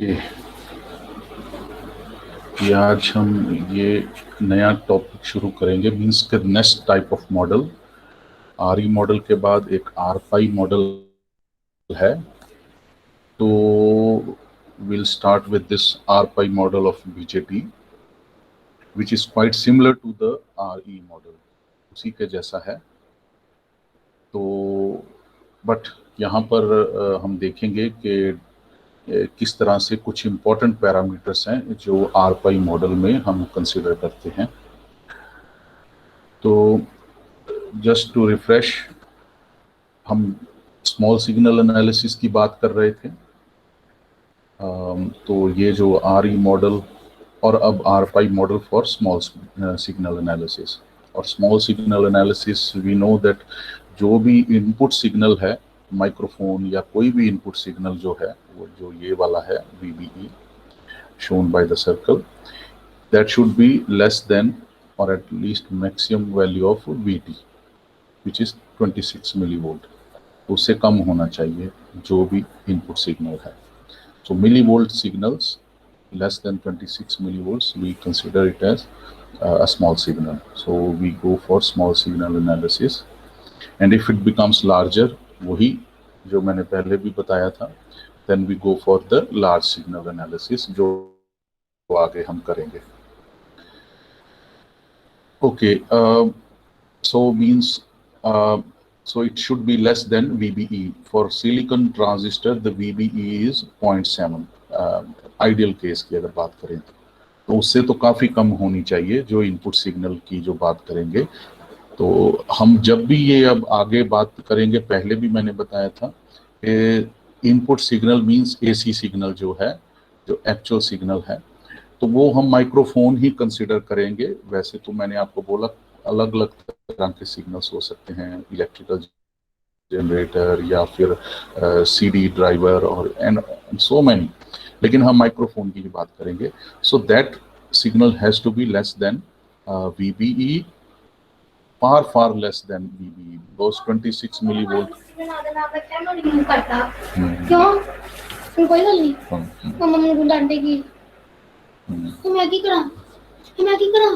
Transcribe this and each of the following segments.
कि आज हम ये नया टॉपिक शुरू करेंगे, मीन्स के next type of model. R E model के बाद एक आर पाई मॉडल है, तो we'll start with this RPi model of BJT, which is quite similar to the RE model, उसी के जैसा है। तो बट यहाँ पर हम देखेंगे कि किस तरह से कुछ इम्पोर्टेंट पैरामीटर्स हैं जो आरपाई मॉडल में हम कंसिडर करते हैं। तो जस्ट टू रिफ्रेश, हम स्मॉल सिग्नल एनालिसिस की बात कर रहे थे। तो ये जो आर ई मॉडल और अब R pi model for small signal analysis. और small signal analysis we know that जो भी इनपुट सिग्नल है, माइक्रोफोन या कोई भी इनपुट सिग्नल जो है, वो जो ये वाला है VBE shown by the circle, that should be less than or at least maximum value of VT, which is 26 millivolt। उससे कम होना चाहिए जो भी इनपुट सिग्नल है। So millivolt signals less than 26 millivolts, we consider it as a small signal. So we go for small signal analysis, and if it becomes larger, वही जो मैंने पहले भी बताया था, then we go for the large signal analysis, जो आगे हम करेंगे। Okay, so means so it should be less than VBE. For silicon transistor, the VBE is 0.7। Ideal case की अगर बात करें तो उससे तो काफ़ी कम होनी चाहिए जो इनपुट सिग्नल की जो बात करेंगे। तो हम जब भी ये अब आगे बात करेंगे, पहले भी मैंने बताया था कि input signal means AC signal जो है, जो एक्चुअल सिग्नल है, तो वो हम माइक्रोफोन ही कंसिडर करेंगे। वैसे तो मैंने आपको बोला अलग अलग तरह के सिग्नल्स हो सकते हैं, इलेक्ट्रिकल जनरेटर या फिर सीडी ड्राइवर और एंड सो मैनी, लेकिन हम माइक्रोफोन की ही बात करेंगे। So that signal has to be less than VBE, far less than VBE, those 26 millivolt। क्यों? कोई गल नहीं, मम्मा मेरे डांटेगी। मैं की करा? मैं की करा?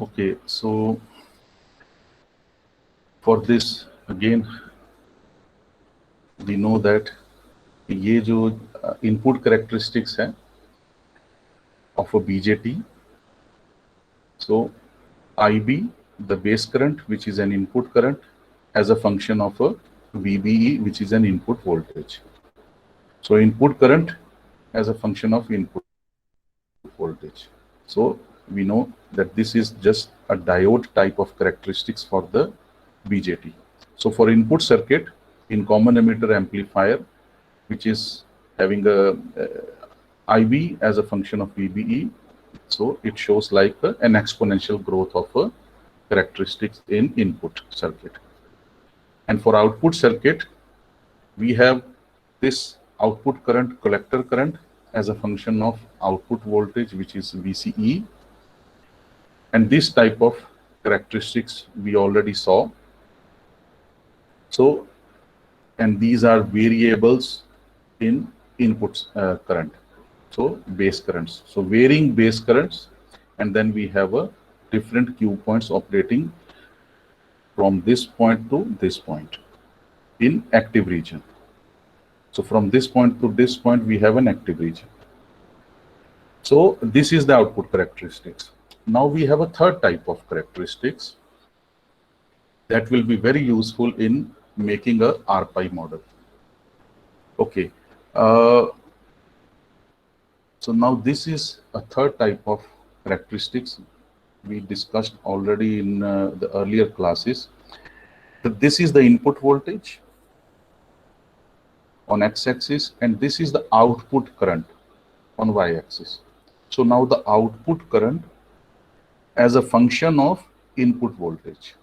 Okay, so for this again we know that ये जो input characteristics है of a BJT, so IB, the base current, which is an input current, as a function of a VBE, which is an input voltage. So input current as a function of input voltage. So we know that this is just a diode type of characteristics for the BJT. So for input circuit in common emitter amplifier, which is having a IB as a function of VBE, so it shows like an exponential growth of a characteristics in input circuit. And for output circuit, we have this output current, collector current, as a function of output voltage, which is VCE. And this type of characteristics we already saw. So, and these are variables in input current. So base currents. So varying base currents, and then we have a different Q points operating from this point to this point in active region. So from this point to this point, we have an active region. So this is the output characteristics. Now we have a third type of characteristics that will be very useful in making a RPi model. Okay. So now this is a third type of characteristics we discussed already in the earlier classes. So this is the input voltage on x-axis, and this is the output current on y-axis. So now the output current as a function of input voltage.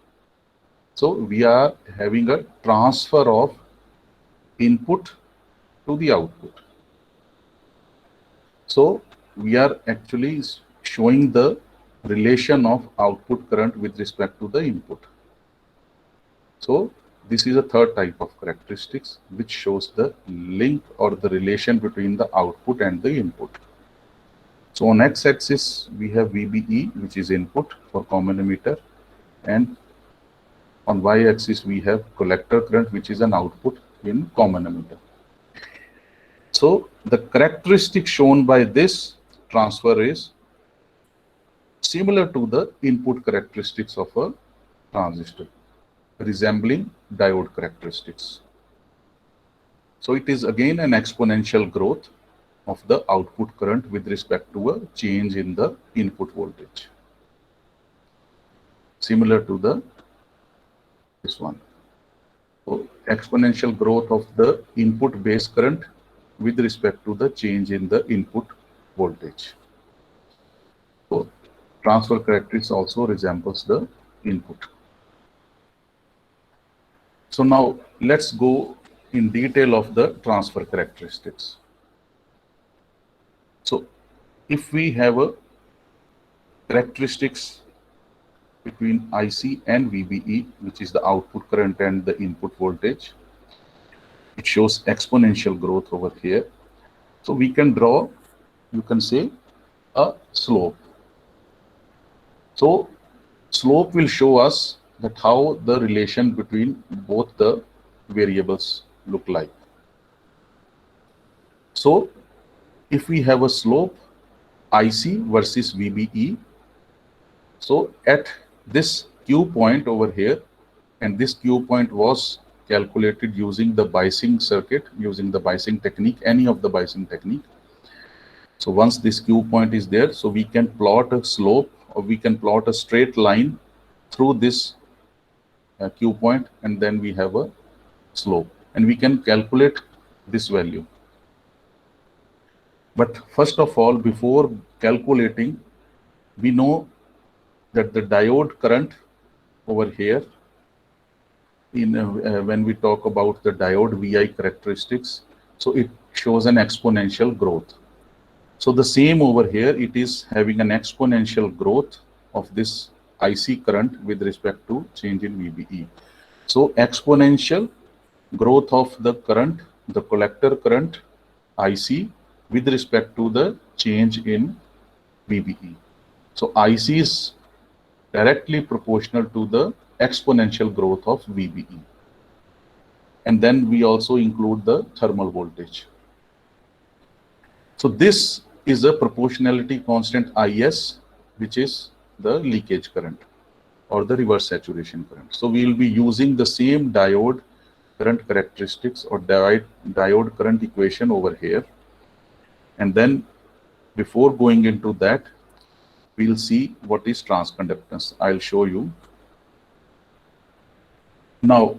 So we are having a transfer of input to the output. So we are actually showing the relation of output current with respect to the input. So this is a third type of characteristics which shows the link or the relation between the output and the input. So on x-axis we have VBE, which is input for common emitter, and on y-axis we have collector current, which is an output in common emitter. So the characteristic shown by this transfer is similar to the input characteristics of a transistor, resembling diode characteristics. So it is again an exponential growth of the output current with respect to a change in the input voltage, similar to this one. So exponential growth of the input base current with respect to the change in the input voltage. So transfer characteristics also resembles the input. So now let's go in detail of the transfer characteristics. So if we have a characteristics between IC and VBE, which is the output current and the input voltage, it shows exponential growth over here. So we can draw, you can say, a slope. So slope will show us that how the relation between both the variables look like. So if we have a slope IC versus VBE, so at this Q point over here, and this Q point was calculated using the biasing circuit, using the biasing technique, any of the biasing technique. So once this Q point is there, so we can plot a slope, or we can plot a straight line through this Q point, and then we have a slope, and we can calculate this value. But first of all, before calculating, we know that the diode current over here, in when we talk about the diode VI characteristics, so it shows an exponential growth. So the same over here, it is having an exponential growth of this IC current with respect to change in VBE. So exponential growth of the current, the collector current IC with respect to the change in VBE. So IC is directly proportional to the exponential growth of VBE. And then we also include the thermal voltage. So this is a proportionality constant IS, which is the leakage current or the reverse saturation current. So we will be using the same diode current characteristics or diode current equation over here. And then before going into that, we'll see what is transconductance. I'll show you. Now,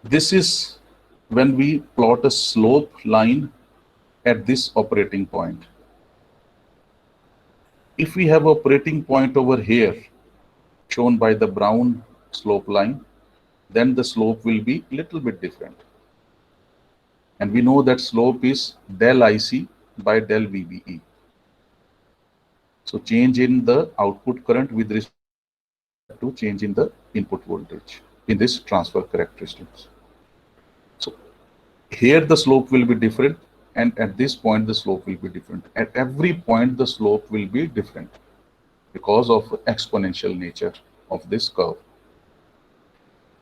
this is when we plot a slope line at this operating point. If we have operating point over here, shown by the brown slope line, then the slope will be little bit different. And we know that slope is del IC by del VBE. So change in the output current with respect to change in the input voltage in this transfer characteristics. So here the slope will be different, and at this point the slope will be different. At every point the slope will be different because of exponential nature of this curve.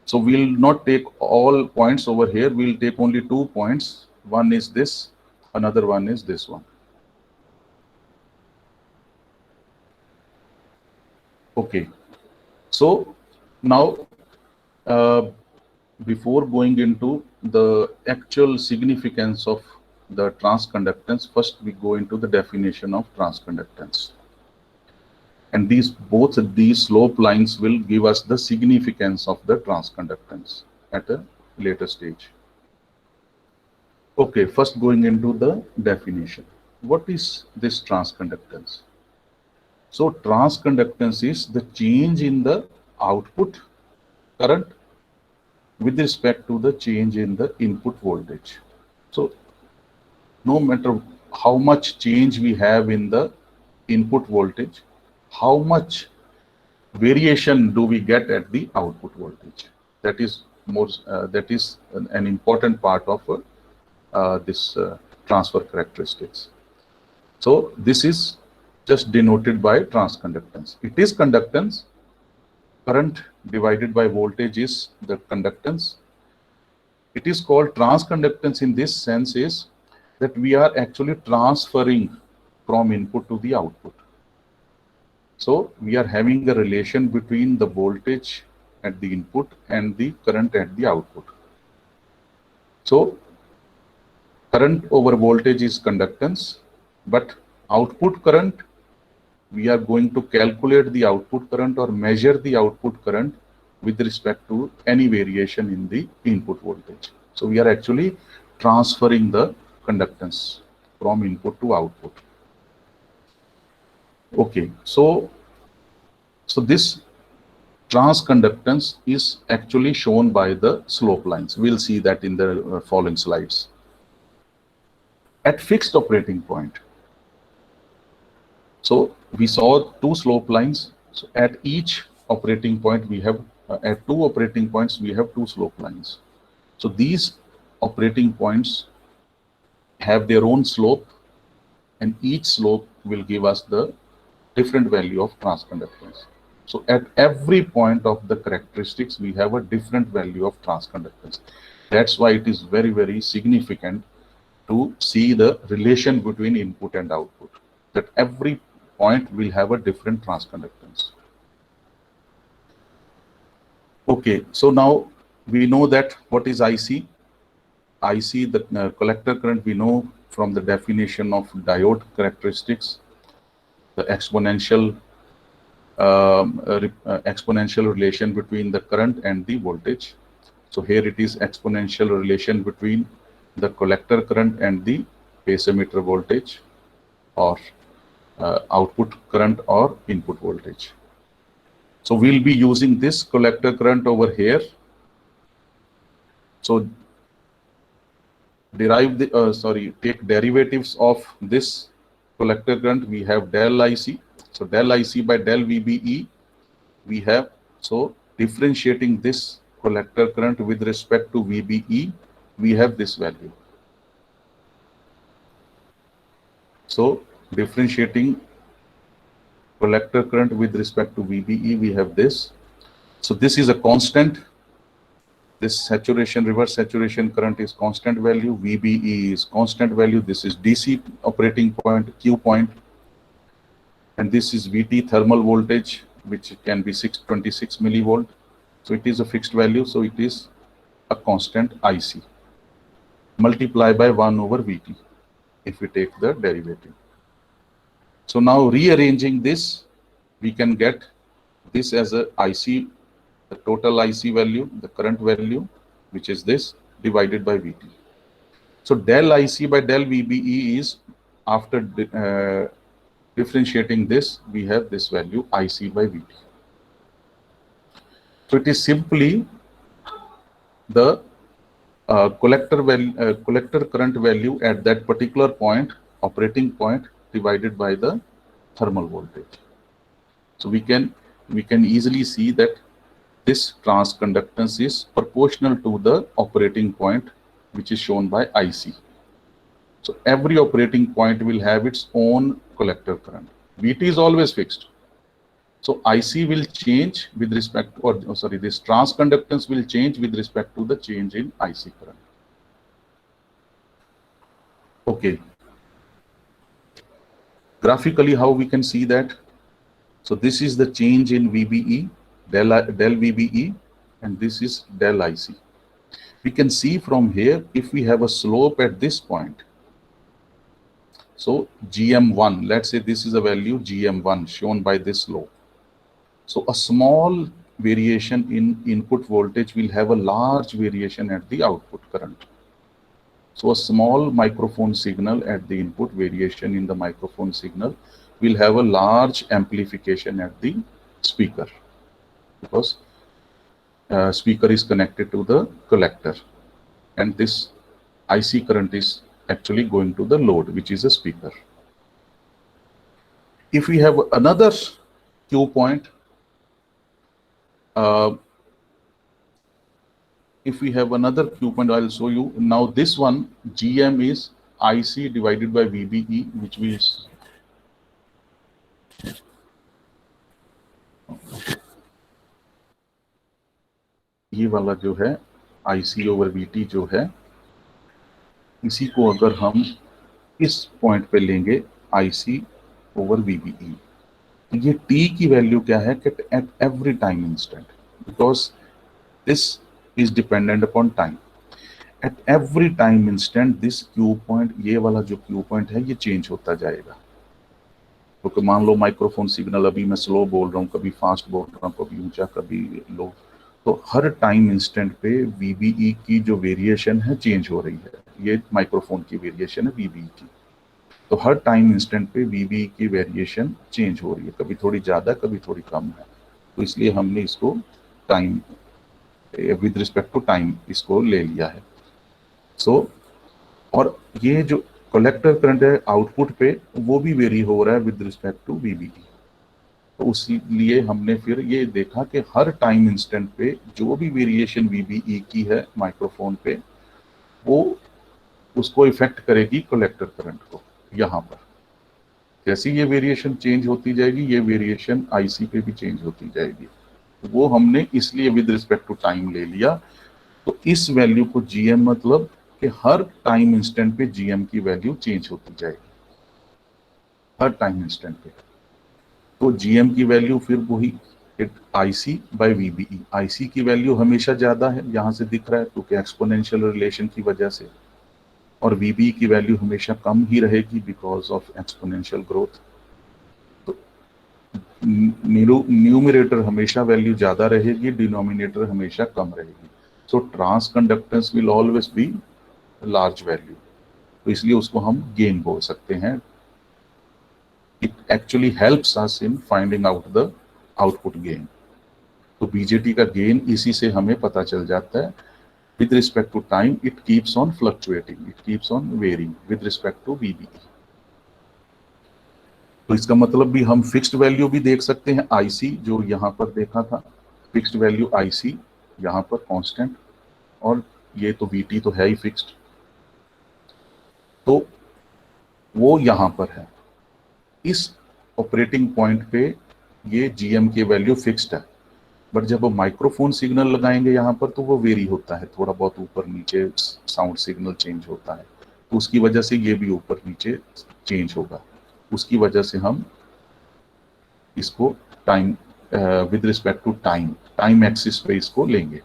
So we'll not take all points over here. We'll take only 2 points. One is this, another one is this one. Okay. So now, before going into the actual significance of the transconductance, first we go into the definition of transconductance. And both these slope lines will give us the significance of the transconductance at a later stage. Okay, first going into the definition. What is this transconductance? So transconductance is the change in the output current with respect to the change in the input voltage. So no matter how much change we have in the input voltage, how much variation do we get at the output voltage? That is an important part of this transfer characteristics. So this is just denoted by transconductance. It is conductance. Current divided by voltage is the conductance. It is called transconductance in this sense is that we are actually transferring from input to the output. So we are having a relation between the voltage at the input and the current at the output. So current over voltage is conductance, but output current, we are going to calculate the output current or measure the output current with respect to any variation in the input voltage. So we are actually transferring the conductance from input to output. Okay, so this transconductance is actually shown by the slope lines. We'll see that in the following slides. At fixed operating point, so we saw 2 slope lines. So at each operating point, we have at 2 operating points, we have 2 slope lines. So these operating points have their own slope, and each slope will give us the different value of transconductance. So at every point of the characteristics, we have a different value of transconductance. That's why it is very, very significant to see the relation between input and output, that every point will have a different transconductance. Okay, so now we know that what is IC. IC, the collector current, we know from the definition of diode characteristics, the exponential exponential relation between the current and the voltage. So here it is exponential relation between the collector current and the phase emitter voltage, or output current or input voltage. So we'll be using this collector current over here. So take derivatives of this collector current. We have del IC. So del IC by del VBE we have. So differentiating this collector current with respect to VBE, we have this value. So differentiating collector current with respect to VBE, we have this. So this is a constant. This saturation, reverse saturation current is constant value. VBE is constant value. This is DC operating point, Q point. And this is VT thermal voltage, which can be 626 millivolt. So it is a fixed value. So it is a constant IC. Multiply by 1 over VT if we take the derivative. So now rearranging this, we can get this as a IC, the total IC value, the current value, which is this, divided by VT. So del IC by del VBE is, after differentiating this, we have this value IC by VT. So it is simply the collector current value at that particular point, operating point, divided by the thermal voltage. So we can easily see that this transconductance is proportional to the operating point, which is shown by IC. So every operating point will have its own collector current. VT is always fixed. So IC will change with respect, or sorry, this transconductance will change with respect to the change in IC current. Okay. Graphically, how we can see that? So this is the change in VBE, del VBE, and this is del IC. We can see from here, if we have a slope at this point, so GM1, let's say this is a value GM1 shown by this slope. So a small variation in input voltage will have a large variation at the output current. So a small microphone signal at the input, variation in the microphone signal, will have a large amplification at the speaker, because speaker is connected to the collector, and this IC current is actually going to the load, which is a speaker. If we have another Q point, if we have another Q point, I'll show you. Now this one, GM is IC divided by VBE, which is ये वाला जो है IC over VT जो है, इसी को अगर हम इस पॉइंट पे लेंगे IC over VBE, तो ये T की वैल्यू क्या है कि at every time instant, because this is dependent upon time. At every time instant this Q point, ये वाला जो Q point है, ये चेंज होता जाएगा. क्योंकि मान लो माइक्रोफोन सिग्नल अभी मैं स्लो बोल रहा हूँ, कभी फास्ट बोल रहा हूँ, कभी ऊंचा कभी लो, तो हर टाइम इंस्टेंट पे VBE की जो वेरिएशन है चेंज हो रही है. ये माइक्रोफोन की वेरिएशन है VBE की. तो हर टाइम इंस्टेंट पे VBE की वेरिएशन चेंज हो रही है, कभी थोड़ी ज़्यादा कभी थोड़ी कम है. तो इसलिए हमने इसको time with respect to time इसको ले लिया है. सो और ये जो कलेक्टर करंट है आउटपुट पे, वो भी वेरी हो रहा है विद रिस्पेक्ट टू VBE. तो उसलिए हमने फिर ये देखा कि हर टाइम इंस्टेंट पे जो भी वेरिएशन VBE की है माइक्रोफोन पे, वो उसको इफेक्ट करेगी कलेक्टर करंट को. यहाँ पर जैसे ये वेरिएशन चेंज होती जाएगी, ये वेरिएशन IC पे भी चेंज होती जाएगी. वो हमने इसलिए विद रिस्पेक्ट टू टाइम ले लिया. तो इस वैल्यू को GM मतलब कि हर टाइम इंस्टेंट पे GM की वैल्यू चेंज होती जाएगी, हर टाइम इंस्टेंट पे. तो GM की वैल्यू फिर वही IC बाय VBE. IC की वैल्यू हमेशा ज्यादा है, यहाँ से दिख रहा है क्योंकि एक्सपोनेंशियल रिलेशन की वजह से, और VBE की वैल्यू हमेशा कम ही रहेगी बिकॉज ऑफ एक्सपोनेंशियल ग्रोथ. तो न्यूमरेटर हमेशा वैल्यू ज्यादा रहेगी, डिनोमिनेटर हमेशा कम रहेगी. So transconductance will always be large value. तो इसलिए उसको हम गेन बोल सकते हैं. It actually helps us in finding out the output gain. तो बीजेटी का गेन इसी से हमें पता चल जाता है. With respect to time it keeps on fluctuating, it keeps on varying with respect to VBE. तो इसका मतलब भी हम फिक्स्ड वैल्यू भी देख सकते हैं. IC जो यहाँ पर देखा था, फिक्स्ड वैल्यू IC यहाँ पर कांस्टेंट, और ये तो VT तो है ही फिक्स्ड, तो वो यहाँ पर है. इस ऑपरेटिंग पॉइंट पे ये GM की वैल्यू फिक्स्ड है. बट जब वो माइक्रोफोन सिग्नल लगाएंगे यहाँ पर, तो वो वेरी होता है, थोड़ा बहुत ऊपर नीचे साउंड सिग्नल चेंज होता है. तो उसकी वजह से ये भी ऊपर नीचे चेंज होगा. उसकी वजह से हम इसको time with respect to time axis पे इसको लेंगे.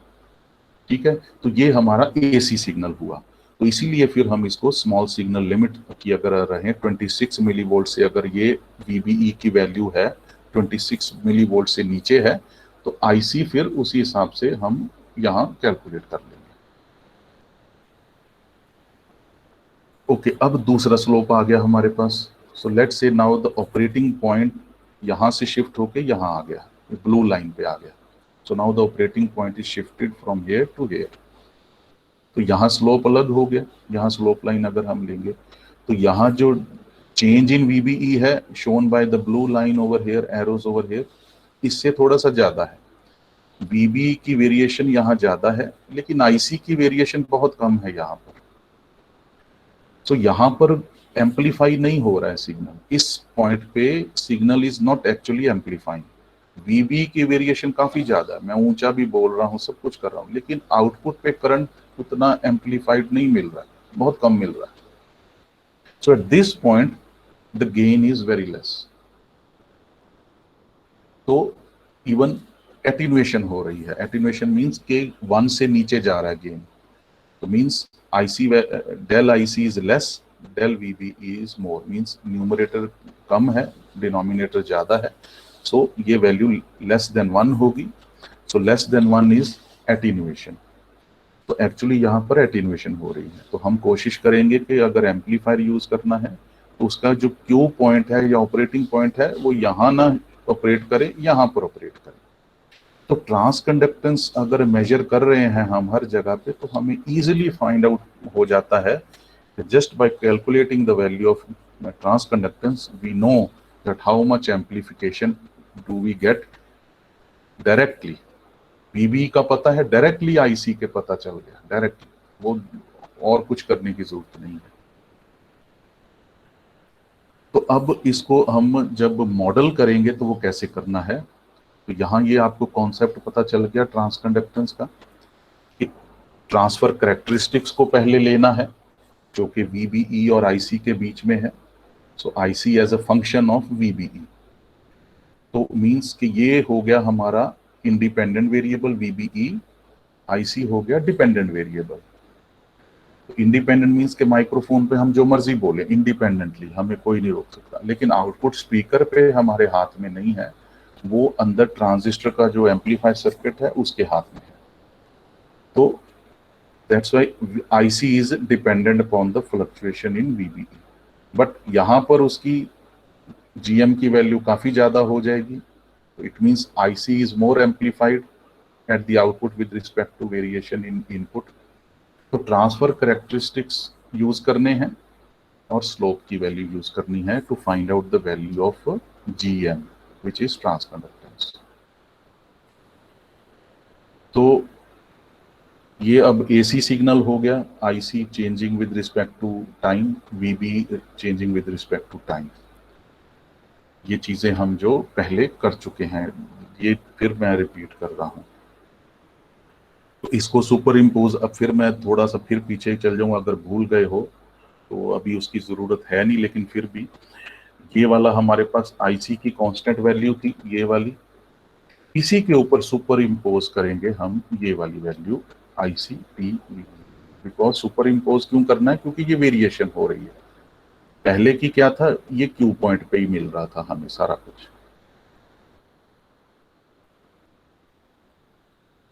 ठीक है. तो ये हमारा AC सिग्नल हुआ. तो इसीलिए फिर हम इसको स्मॉल सिग्नल लिमिट की अगर रहे 26 मिलीवोल्ट से, अगर ये VBE की वैल्यू है 26 मिलीवोल्ट से नीचे है, तो IC फिर उसी हिसाब से हम यहाँ कैलकुलेट कर लेंगे. ओके, अब दूसरा स्लोप आ गया हमारे पास. So let's say now the operating point यहाँ से शिफ्ट होके यहाँ आ गया, ब्लू लाइन पे आ गया. So now the operating point is shifted from here to here. तो यहाँ स्लोप अलग हो गया. यहाँ स्लोप लाइन अगर हम लेंगे, तो यहाँ जो चेंज इन VBE है shown by the blue line over here, arrows over here, इससे थोड़ा सा ज्यादा है. VBE की वेरिएशन यहाँ ज्यादा है, लेकिन IC की वेरिएशन बहुत कम है यहाँ पर. तो यहाँ पर एम्पलीफाई नहीं हो रहा है सिग्नल. इस पॉइंट पे signal is not actually amplifying. VB की वेरिएशन काफी ज्यादा है, मैं ऊंचा भी बोल रहा हूँ, सब कुछ कर रहा हूँ, लेकिन आउटपुट पे करंट उतना एम्पलीफाइड नहीं मिल रहा है, बहुत कम मिल रहा है। So at this point the gain is very less. तो इवन एटीन्यूएशन हो रही है। एटीन्यूएशन मीन्स के 1 से नीचे जा रहा है गेन। तो means IC del IC is less, del VB is more, means numerator कम है, डिनोमिनेटर ज्यादा है। सो ये वैल्यू लेस देन 1 होगी। So less than 1 is attenuation. तो एक्चुअली यहाँ पर एटीन्यूएशन हो रही है। तो हम कोशिश करेंगे कि अगर एम्पलीफायर यूज करना है तो उसका जो क्यू पॉइंट है या ऑपरेटिंग पॉइंट है वो यहाँ ना ऑपरेट करे, यहाँ पर ऑपरेट करे। तो ट्रांस कंडक्टेंस अगर मेजर कर रहे हैं हम हर जगह पे, तो हमें इजीली फाइंड आउट हो जाता है just by calculating the value of transconductance we know that how much amplification do we get directly. VB का पता है, डायरेक्टली आईसी के पता चल गया डायरेक्टली, वो और कुछ करने की जरूरत नहीं है। तो अब इसको हम जब मॉडल करेंगे तो वो कैसे करना है, तो यहाँ ये आपको कॉन्सेप्ट पता चल गया ट्रांस कंडक्टेंस का। ट्रांसफर कैरेक्टरिस्टिक्स को पहले लेना है जो कि वीबीई और आईसी के बीच में है। So IC as a function of VBE. तो मींस कि ये हो गया हमारा इंडिपेंडेंट वेरिएबल वीबीई, आईसी हो गया डिपेंडेंट वेरिएबल। इंडिपेंडेंट मींस के माइक्रोफोन पे हम जो मर्जी बोले इंडिपेंडेंटली, हमें कोई नहीं रोक सकता। लेकिन आउटपुट स्पीकर पे हमारे हाथ में नहीं है, वो अंदर ट्रांजिस्टर का जो एम्पलीफायर सर्किट है उसके हाथ में है। तो that's why IC is dependent upon the fluctuation in VBE. But यहाँ पर उसकी जीएम की वैल्यू काफी ज्यादा हो जाएगी। तो it means IC is more amplified at the output with respect to variation in input. तो ट्रांसफर कैरेक्टरिस्टिक्स यूज करने हैं और स्लोप की वैल्यू यूज करनी है to find out the value of GM which is transconductance. तो ये अब एसी सिग्नल हो गया, IC changing with respect to time, VB changing with respect to time. ये चीजें हम जो पहले कर चुके हैं, ये फिर मैं रिपीट कर रहा हूं। तो इसको सुपर इम्पोज, अब फिर मैं थोड़ा सा फिर पीछे चल जाऊंगा, अगर भूल गए हो तो अभी उसकी जरूरत है नहीं, लेकिन फिर भी ये वाला हमारे पास आईसी की कांस्टेंट वैल्यू थी, ये वाली। इसी के ऊपर सुपर इम्पोज करेंगे हम ये वाली value IC T. Because super impose क्यों करना है, क्योंकि ये वेरिएशन हो रही है। पहले की क्या था, ये क्यू पॉइंट पे ही मिल रहा था हमें सारा कुछ।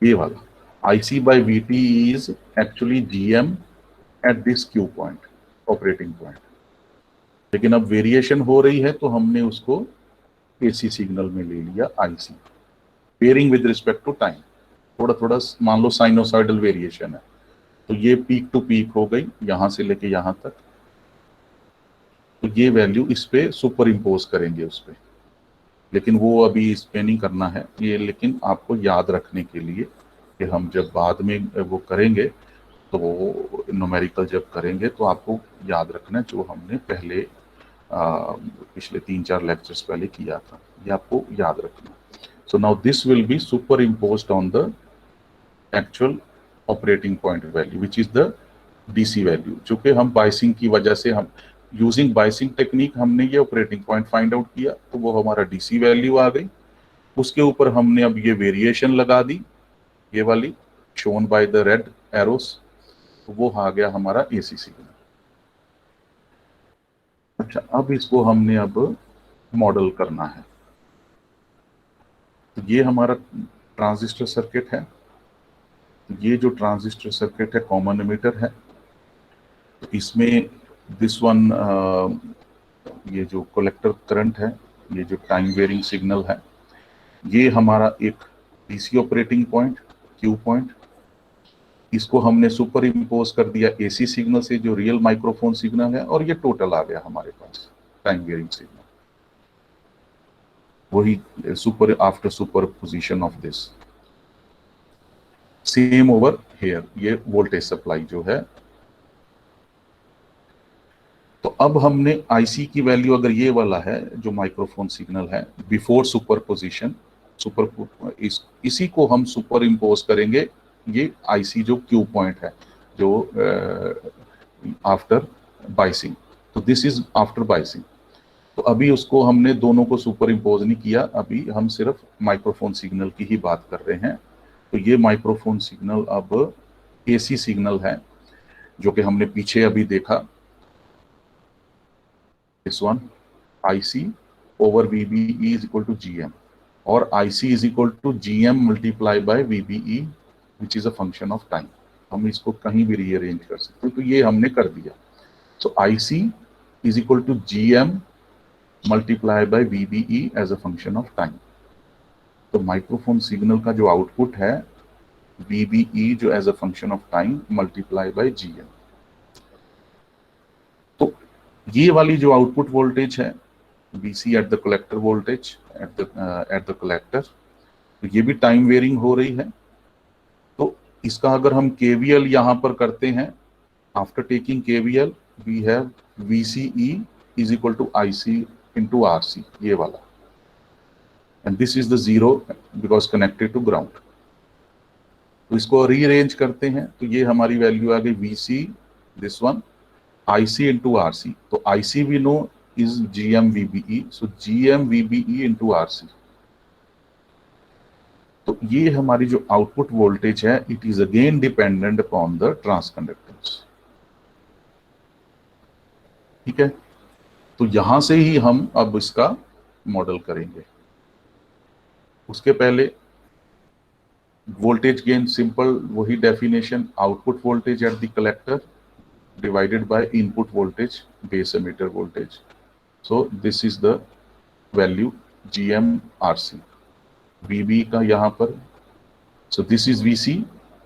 ये वाला IC by we T is actually GM at this Q point, operating point. लेकिन अब वेरिएशन हो रही है तो हमने उसको एसी सिग्नल में ले लिया IC, varying with respect to time. थोड़ा थोड़ा मान लो साइनोसाइडल वेरिएशन है, तो ये पीक टू पीक हो गई यहां से लेके यहां तक। तो ये वैल्यू इस पे सुपर इम्पोज करेंगे उस पे, लेकिन वो अभी इस पे नहीं करना है ये। लेकिन आपको याद रखने के लिए कि हम जब बाद में वो करेंगे, तो वो न्यूमेरिकल जब करेंगे तो आपको याद रखना जो हमने पहले पिछले 3-4 लेक्चर्स पहले किया था, ये आपको याद रखना। So now this will be super imposed on the actual operating point value which is the DC value, जो कि हम बाइसिंग की वजह से, हम यूजिंग बाइसिंग टेक्निक हमने ये ऑपरेटिंग पॉइंट फाइंड आउट किया, तो वो हमारा डीसी वैल्यू आ गई। उसके ऊपर हमने अब ये वेरिएशन लगा दी, ये वाली shown by the red arrows, तो वो आ गया हमारा एसी सिग्नल। अच्छा, अब इसको हमने अब मॉडल करना है। तो ये हमारा ट्रांजिस्टर सर्किट है। ये जो ट्रांजिस्टर सर्किट है कॉमन एमिटर है। तो इसमें दिस वन ये जो कलेक्टर करंट है, ये जो टाइम वेरिंग सिग्नल है, ये हमारा एक DC operating point Q point, इसको हमने सुपर इम्पोज कर दिया एसी सिग्नल से जो रियल माइक्रोफोन सिग्नल है, और ये टोटल आ गया हमारे पास टाइम वेरिंग सिग्नल। वही super after super position of this same over here, ये वोल्टेज सप्लाई जो है। तो अब हमने आईसी की वैल्यू, अगर ये वाला है जो माइक्रोफोन सिग्नल है बिफोर सुपर पोजिशन, इसी को हम सुपर इम्पोज करेंगे ये आईसी जो क्यू पॉइंट है जो आफ्टर बाइसिंग। तो दिस इज आफ्टर बाइसिंग। तो अभी उसको हमने दोनों को सुपर इम्पोज नहीं किया, अभी हम सिर्फ माइक्रोफोन सिग्नल की ही बात कर रहे हैं। तो ये माइक्रोफोन सिग्नल अब एसी सिग्नल है जो कि हमने पीछे अभी देखा, this one IC over VBE is equal to GM, और IC is equal to GM multiply by VBE which is a function of time. हम इसको कहीं भी रीअरेंज कर सकते हैं, तो ये हमने कर दिया। So IC is equal to GM multiply by VBE as a function of time. तो माइक्रोफोन सिग्नल का जो आउटपुट है VBE जो as a function of time multiply by GM। तो ये वाली जो आउटपुट वोल्टेज है VC at the collector voltage at the collector, तो ये भी टाइम वेरिंग हो रही है। तो इसका अगर हम KVL यहां पर करते हैं, after taking KVL we have VCE is equal to IC into RC, ये वाला, and this is the zero because connected to ground. तो इसको रीअरेंज करते हैं तो ये हमारी वैल्यू आ गई VC this one IC into RC। तो IC we know is GM VBE, so GM VBE into RC। तो ये हमारी जो आउटपुट वोल्टेज है it is again dependent upon the transconductance. ठीक है, तो यहां से ही हम अब इसका मॉडल करेंगे। उसके पहले वोल्टेज गेन सिंपल वही definition, output voltage at the collector divided by input voltage base emitter voltage. So this is the value GM RC। VB का यहाँ पर, सो दिस इज VC,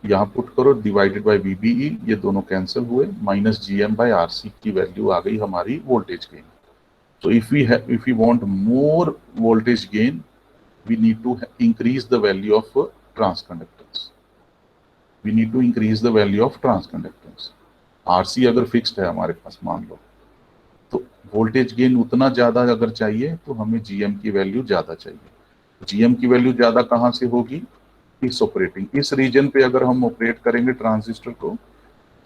यहाँ पुट करो डिवाइडेड बाय VBE, ये दोनों cancel हुए, minus GM bye RC की value आ गई हमारी voltage gain. So if we want more voltage gain, we need to increase the value of transconductance. We need to increase the value of transconductance. RC अगर fixed है हमारे पास मान लो, तो voltage gain उतना ज्यादा अगर चाहिए तो हमें GM की वैल्यू ज्यादा चाहिए। GM की वैल्यू ज्यादा कहाँ से होगी, इस ऑपरेटिंग इस रीजन पे अगर हम ऑपरेट करेंगे ट्रांजिस्टर को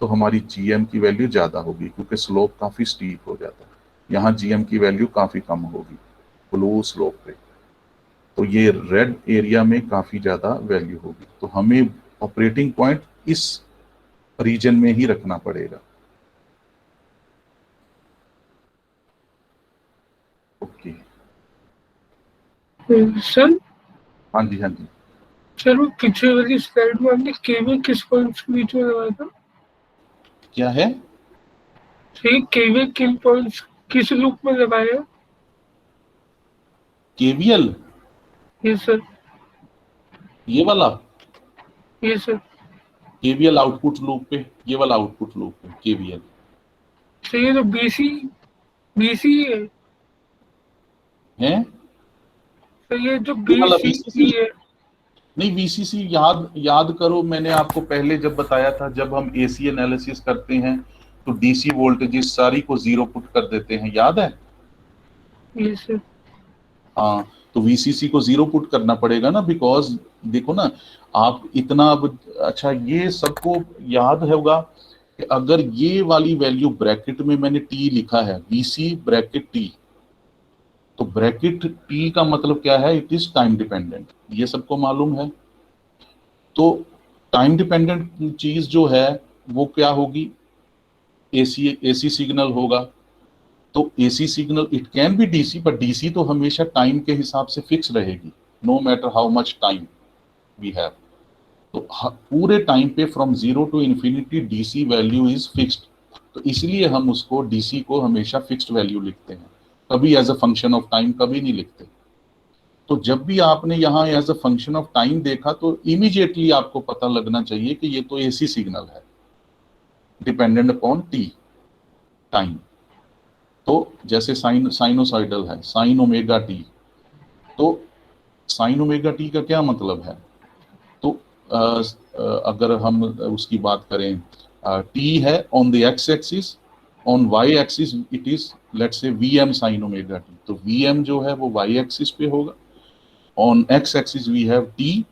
तो हमारी GM की वैल्यू ज्यादा होगी क्योंकि स्लोप काफी स्टीप हो जाता है। यहाँ GM की वैल्यू काफी कम होगी ब्लू स्लोप पे, तो ये रेड एरिया में काफी ज्यादा वैल्यू होगी। तो हमें ऑपरेटिंग पॉइंट इस रीजन में ही रखना पड़ेगा। ओके सर, हाँ जी हाँ जी सर वो पीछे वाली स्लाइड में आपने केवी किस पॉइंट के बीच में लगाया था? क्या है, सही, केवी किन पॉइंट्स किस लूप में लगाया? KVL ये सर, ये वाला ये सर। KVL आउटपुट लूप पे, ये वाला आउटपुट लूप पे KVL। सही है, तो बीसी है तो ये जो ये वाला बीसी VCC, है। नहीं VCC याद करो, मैंने आपको पहले जब बताया था जब हम AC एनालिसिस करते हैं तो DC वोल्टेजेस सारी को जीरो पुट कर देते हैं, याद है? ये सर, हाँ, तो VCC को जीरो पुट करना पड़ेगा ना, बिकॉज देखो ना आप इतना अब, अच्छा ये सबको याद होगा कि अगर ये वाली वैल्यू ब्रैकेट में मैंने T लिखा है VC ब्रैकेट T, तो ब्रैकेट T का मतलब क्या है, इट इज टाइम डिपेंडेंट, ये सबको मालूम है। तो टाइम डिपेंडेंट चीज जो है वो क्या होगी, AC सिग्नल होगा। तो AC signal it can be DC, पर DC तो हमेशा टाइम के हिसाब से फिक्स रहेगी, no matter how much time we have. तो पूरे टाइम पे from 0 to infinity DC value is fixed, तो इसलिए हम उसको DC को हमेशा फिक्स्ड वैल्यू लिखते हैं, कभी as a function of time कभी नहीं लिखते। तो जब भी आपने यहाँ as a function of time देखा तो इमीडिएटली आपको पता लगना चाहिए कि ये तो AC सिग्नल है डिपेंडेंट अपॉन T टाइम। तो जैसे साइनोसाइडल है साइन ओमेगा टी, तो साइन ओमेगा टी का क्या मतलब है, तो अगर हम उसकी बात करें, टी है on the x axis, on y axis it is let's say VM sine omega t, तो VM जो है वो वाई एक्सिस पे होगा, on x axis we have t,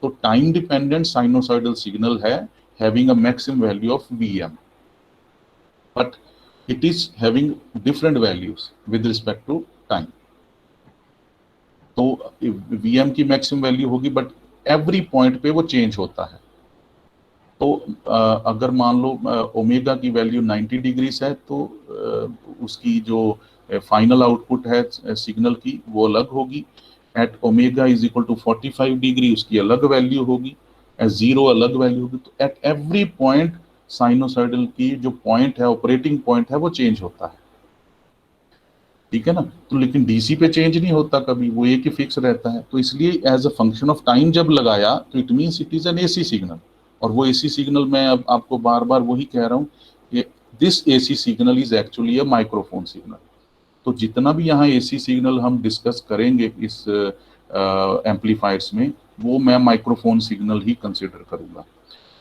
तो टाइम डिपेंडेंट साइनोसॉइडल सिग्नल है having a maximum value of Vm, but it is having different values with respect to time. तो Vm की मैक्सिमम वैल्यू होगी but every point पे वो change होता है। तो अगर मान लो ओमेगा की वैल्यू 90 डिग्रीज है, तो उसकी जो फाइनल आउटपुट है सिग्नल की वो अलग होगी। At omega is equal to 45 degree उसकी अलग वैल्यू होगी, एट जीरो अलग वैल्यू होगी। तो एट एवरी पॉइंट साइनोसाइडल की जो पॉइंट है, ऑपरेटिंग पॉइंट है, वो चेंज होता है। ठीक है ना। तो लेकिन डीसी पे चेंज नहीं होता कभी, वो एक ही फिक्स रहता है। तो इसलिए as a function of time जब लगाया तो it means it is an AC signal. और वो एसी सिग्नल मैं अब आपको बार बार वही कह रहा हूँ कि this AC signal is actually a microphone signal. तो जितना भी यहाँ एसी सिग्नल हम डिस्कस करेंगे इस एम्पलीफायर्स में, वो मैं माइक्रोफोन सिग्नल ही कंसिडर करूंगा।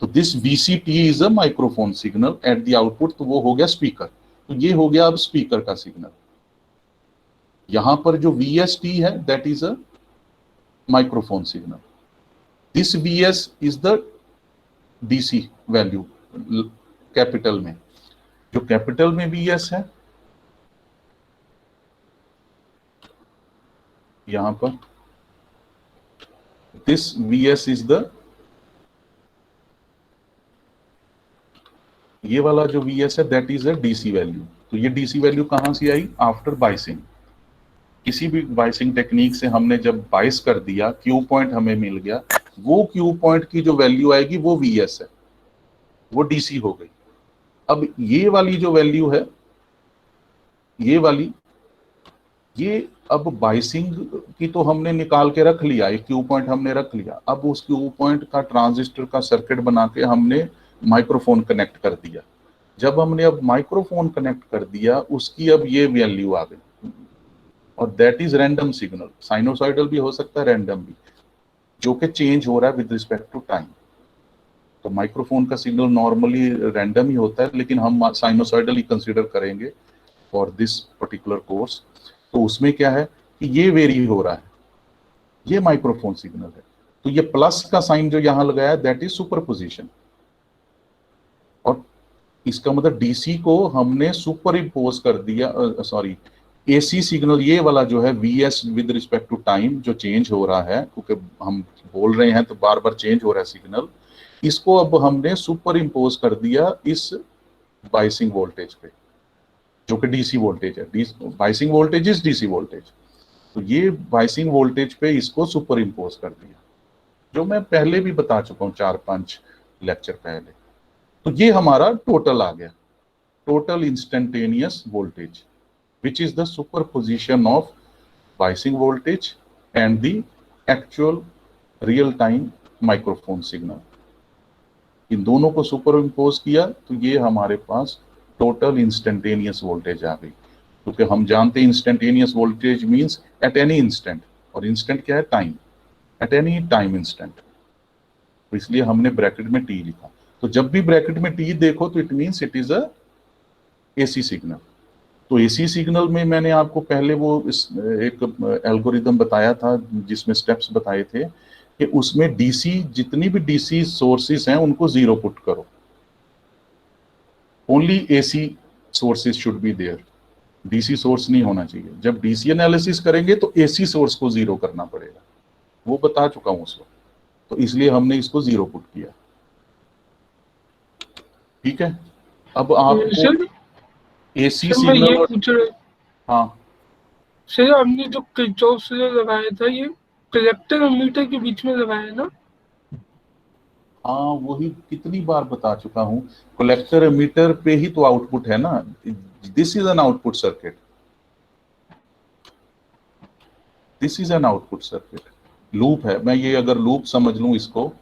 तो this VCT is a microphone signal eight the output, तो वो हो गया स्पीकर। तो ये हो गया अब स्पीकर का सिग्नल। यहां पर जो VST है that is a microphone signal. This VS is the DC value capital में। जो कैपिटल में VS है यहां पर, दिस VS इज द, ये वाला जो VS है that is a DC value. तो ये DC वैल्यू कहां से आई? After biasing. किसी भी बाइसिंग टेक्निक से हमने जब बाइस कर दिया, क्यू पॉइंट हमें मिल गया, वो क्यू पॉइंट की जो वैल्यू आएगी वो VS है, वो DC हो गई। अब ये वाली जो वैल्यू है, ये वाली, ये अब बाइसिंग की तो हमने निकाल के रख लिया, एक क्यू पॉइंट हमने रख लिया। अब उस क्यू पॉइंट का ट्रांजिस्टर का सर्किट बना के हमने माइक्रोफोन कनेक्ट कर दिया। जब हमने अब माइक्रोफोन कनेक्ट कर दिया, उसकी अब ये वैल्यू आ गई, और that is random signal. Sinusoidal भी हो सकता है, रैंडम भी, जो कि चेंज हो रहा है विद रिस्पेक्ट टू टाइम। तो माइक्रोफोन का सिग्नल नॉर्मली रैंडम ही होता है, लेकिन हम साइनोसॉइडल ही कंसिडर करेंगे फॉर दिस पर्टिकुलर कोर्स। तो उसमें क्या है कि ये वेरी हो रहा है, ये माइक्रोफोन सिग्नल है। तो ये प्लस का साइन जो यहां लगाया दैट इज सुपरपोजिशन। और इसका मतलब डीसी को हमने सुपर इम्पोज कर दिया, सॉरी, एसी सिग्नल ये वाला जो है VS with respect to time जो चेंज हो रहा है, क्योंकि हम बोल रहे हैं तो बार बार चेंज हो रहा है सिग्नल, इसको अब हमने सुपर इम्पोज कर दिया इस बाइसिंग वोल्टेज पे, जो कि डीसी वोल्टेज है। Biasing voltage is DC voltage. तो ये बाइसिंग वोल्टेज पे इसको सुपर इम्पोज कर दिया, जो मैं पहले भी बता चुका हूँ 4-5 लेक्चर पहले। तो ये हमारा टोटल आ गया, total instantaneous voltage, which is the superposition of biasing voltage and the actual real time microphone signal। इन दोनों को सुपर इम्पोज किया तो ये हमारे पास टोटल इंस्टेंटेनियस वोल्टेज आ गई। क्योंकि हम जानते हैं instantaneous voltage means at any instant, और इंस्टेंट क्या है? Time, at any time instant. तो इसलिए हमने ब्रैकेट में टी लिखा। तो जब भी ब्रैकेट में टी देखो तो it means it is a AC signal. तो एसी सिग्नल में मैंने आपको पहले वो इस एक एल्गोरिदम बताया था जिसमें स्टेप्स बताए थे कि उसमें डीसी, जितनी भी डीसी सोर्सेज हैं उनको जीरो पुट करो, only AC sources should be there, DC source नहीं होना चाहिए। जब डीसी एनालिसिस करेंगे तो एसी सोर्स को जीरो करना पड़ेगा, वो बता चुका हूं उस वक्त। तो इसलिए हमने इसको जीरो पुट किया। ठीक है। अब आपको सर एसी सर मैं ये सिग्नल और, पूछ रहा, हाँ, सर हमने जो किरचॉफ से लगाया था ये कलेक्टर और मीटर के बीच में लगाया ना? हाँ वही कितनी बार बता चुका हूं, कलेक्टर एमीटर पे ही तो आउटपुट है ना। This is an output circuit, this is an output circuit, loop है। मैं ये अगर लूप समझ लूं इसको,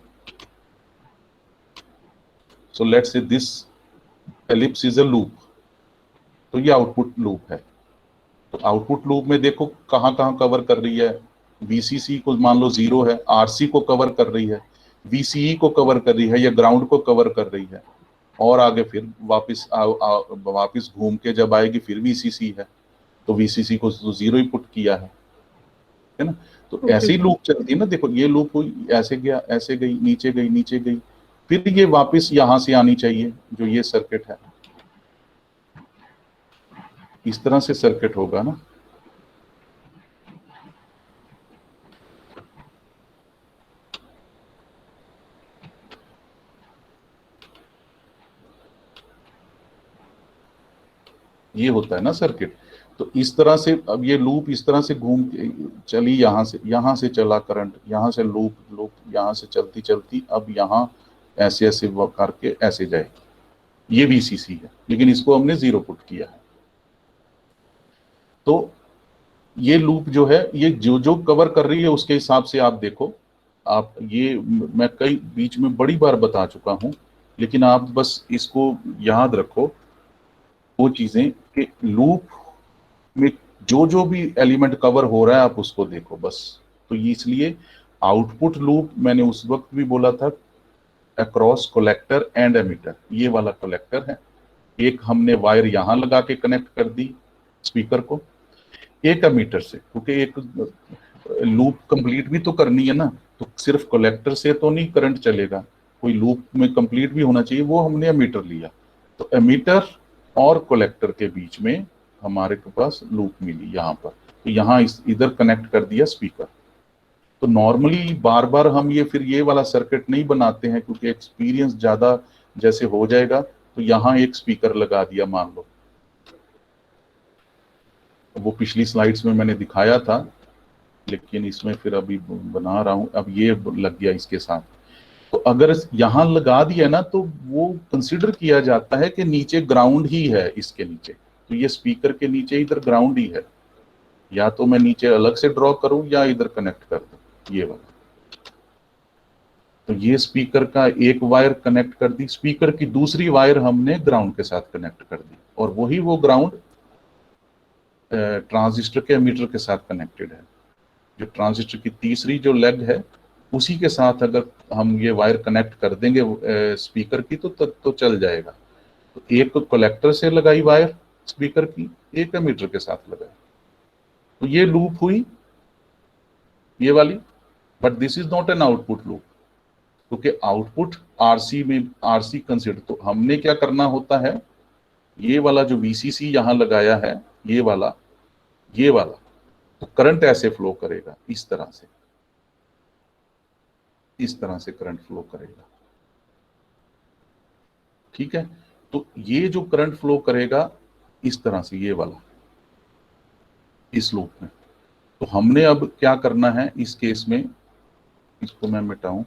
सो लेट्स से this ellipse is a loop, तो ये आउटपुट लूप है। तो आउटपुट लूप में देखो कहाँ कहाँ कवर कर रही है। VCC को मान लो जीरो है, RC को कवर कर रही है, VCE को कवर कर रही है, या ग्राउंड को कवर कर रही है। और आगे फिर वापस वापस घूम के जब आएगी फिर VCC है, तो VCC को तो जीरो ही पुट किया है। है ना। तो ओके। ऐसे ही लूप चलती है ना, देखो ये लूप हुई, ऐसे गया, ऐसे गई, नीचे गई, नीचे गई, फिर ये वापस यहां से आनी चाहिए, जो ये सर्किट है, इस तरह से सर्किट होगा ना। ये होता है ना सर्किट। तो इस तरह से अब ये लूप इस तरह से घूम के चली, यहां से चला करंट, यहां से लूप लूप यहां से चलती चलती अब यहां ऐसे ऐसे करके ऐसे जाएगी। ये VCC है, लेकिन इसको हमने 0 पुट किया है। तो ये लूप जो है, ये जो जो कवर कर रही है उसके हिसाब से आप देखो। आप ये मैं कई बीच में बड़ी बार बता चुका हूं, लेकिन आप बस इसको याद रखो, वो चीजें कि लूप में जो जो भी एलिमेंट कवर हो रहा है आप उसको देखो बस। तो ये इसलिए आउटपुट लूप मैंने उस वक्त भी बोला था, अक्रॉस कलेक्टर एंड एमिटर। ये वाला कलेक्टर है, एक हमने वायर यहां लगा के कनेक्ट कर दी स्पीकर को, एक एमीटर से, क्योंकि एक लूप कंप्लीट भी तो करनी है ना, तो सिर्फ कलेक्टर से तो नहीं करंट चलेगा, कोई लूप में कंप्लीट भी होना चाहिए, वो हमने एमीटर लिया। तो एमीटर और कलेक्टर के बीच में हमारे के पास लूप मिली यहाँ पर, तो यहाँ इधर कनेक्ट कर दिया स्पीकर। तो नॉर्मली बार बार हम ये फिर ये वाला सर्किट नहीं बनाते हैं, क्योंकि एक्सपीरियंस ज्यादा जैसे हो जाएगा। तो यहाँ एक स्पीकर लगा दिया मान लो, वो पिछली स्लाइड्स में मैंने दिखाया था, लेकिन इसमें फिर अभी बना रहा हूं, अब ये लग गया इसके साथ। तो अगर यहां लगा दिया ना, तो वो कंसिडर किया जाता है कि नीचे ग्राउंड ही है, इसके नीचे, तो ये स्पीकर के नीचे इधर ग्राउंड ही है, या तो मैं नीचे अलग से ड्रॉ करूं या इधर कनेक्ट कर दूं ये वाला। तो ये स्पीकर का एक वायर कनेक्ट कर दी, स्पीकर की दूसरी वायर हमने ग्राउंड के साथ कनेक्ट कर दी, और वही वो ग्राउंड ट्रांजिस्टर के एमीटर के साथ कनेक्टेड है। जो ट्रांजिस्टर की तीसरी जो लेग है, उसी के साथ अगर हम ये वायर कनेक्ट कर देंगे स्पीकर की, तो चल जाएगा। तो एक तो कलेक्टर से लगाई वायर स्पीकर की, एक एमीटर के साथ लगाई, तो ये लूप हुई ये वाली। But this is not an output loop, क्योंकि आउटपुट आरसी में, आरसी कंसिडर, तो हमने क्या करना होता है, ये वाला जो VCC यहां लगाया है, ये वाला, तो करंट ऐसे फ्लो करेगा, इस तरह से, इस तरह से करंट फ्लो करेगा, ठीक है। तो ये जो करंट फ्लो करेगा इस तरह से, ये वाला, इस लूप में। तो हमने अब क्या करना है इस केस में, इसको मैं मिटाऊं,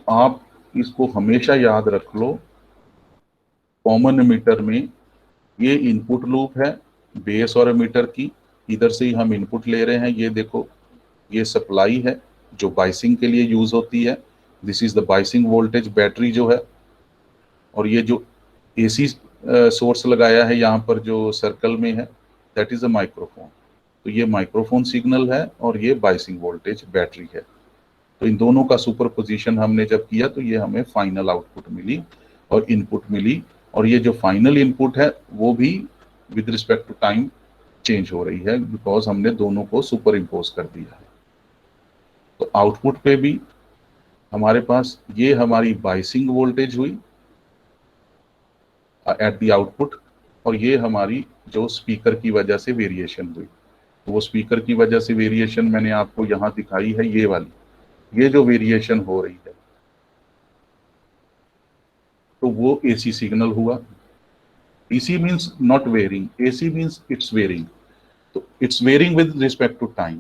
आप इसको हमेशा याद रख लो, कॉमन एमीटर में ये इनपुट लूप है बेस और एमीटर की, इधर से ही हम इनपुट ले रहे हैं। ये देखो, ये सप्लाई है जो बाइसिंग के लिए यूज होती है, this is the biasing voltage battery जो है, और ये जो AC सोर्स लगाया है यहाँ पर जो सर्कल में है, दैट इज अ माइक्रोफोन। तो ये माइक्रोफोन सिग्नल है और ये बाइसिंग वोल्टेज बैटरी है। तो इन दोनों का सुपर पोजिशन हमने जब किया तो ये हमें फाइनल आउटपुट मिली और इनपुट मिली, और ये जो फाइनल इनपुट है वो भी with respect to time change हो रही है, बिकॉज हमने दोनों को सुपर इम्पोज कर दिया है। तो आउटपुट पे भी हमारे पास ये हमारी बाइसिंग वोल्टेज हुई एट द आउटपुट, और ये हमारी जो स्पीकर की वजह से वेरिएशन हुई, तो वो स्पीकर की वजह से वेरिएशन मैंने आपको यहाँ दिखाई है, ये वाली, ये जो वेरिएशन हो रही है, तो वो AC सिग्नल हुआ। DC means not varying, AC means it's varying, तो it's varying with respect to time.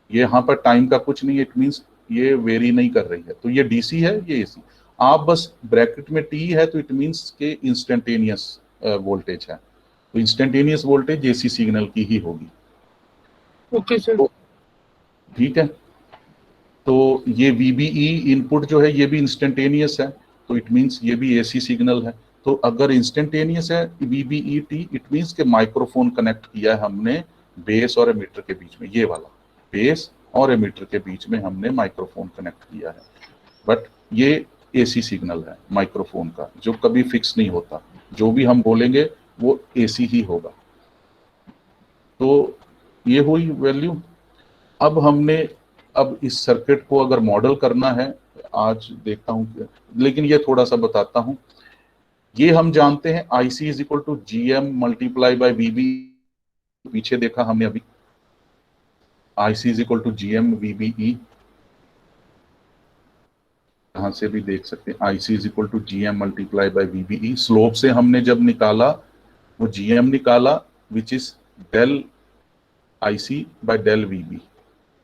ये यहाँ पर टाइम का कुछ नहीं है, इट मीन्स ये वेरी नहीं कर रही है, तो ये DC है, ये AC। आप बस ब्रैकेट में T है तो इट मीन्स के इंस्टेंटेनियस वोल्टेज है, तो इंस्टेंटेनियस वोल्टेज AC सिग्नल की ही होगी। Okay sir. तो ठीक है, तो ये VBE इनपुट जो है ये भी इंस्टेंटेनियस है, तो इट मीन्स ये भी AC सिग्नल है। तो अगर इंस्टेंटेनियस है VBET, इट मीन्स के माइक्रोफोन कनेक्ट किया है हमने बेस और एमीटर के बीच में, ये वाला बेस और एमीटर के बीच में हमने माइक्रोफोन कनेक्ट किया है। बट ये एसी सिग्नल है माइक्रोफोन का, जो कभी फिक्स नहीं होता, जो भी हम बोलेंगे वो एसी ही होगा। तो ये हुई वैल्यू। अब इस सर्किट को अगर मॉडल करना है, आज देखता हूं, लेकिन ये थोड़ा सा बताता हूं। ये हम जानते हैं IC is equal to GM multiply by VB, पीछे देखा हमने अभी, IC is equal to GM VBE, यहां से भी देख सकते हैं IC is equal to GM multiply by VBE. Slope से हमने जब निकाला वो जीएम निकाला, which is del IC by del VB.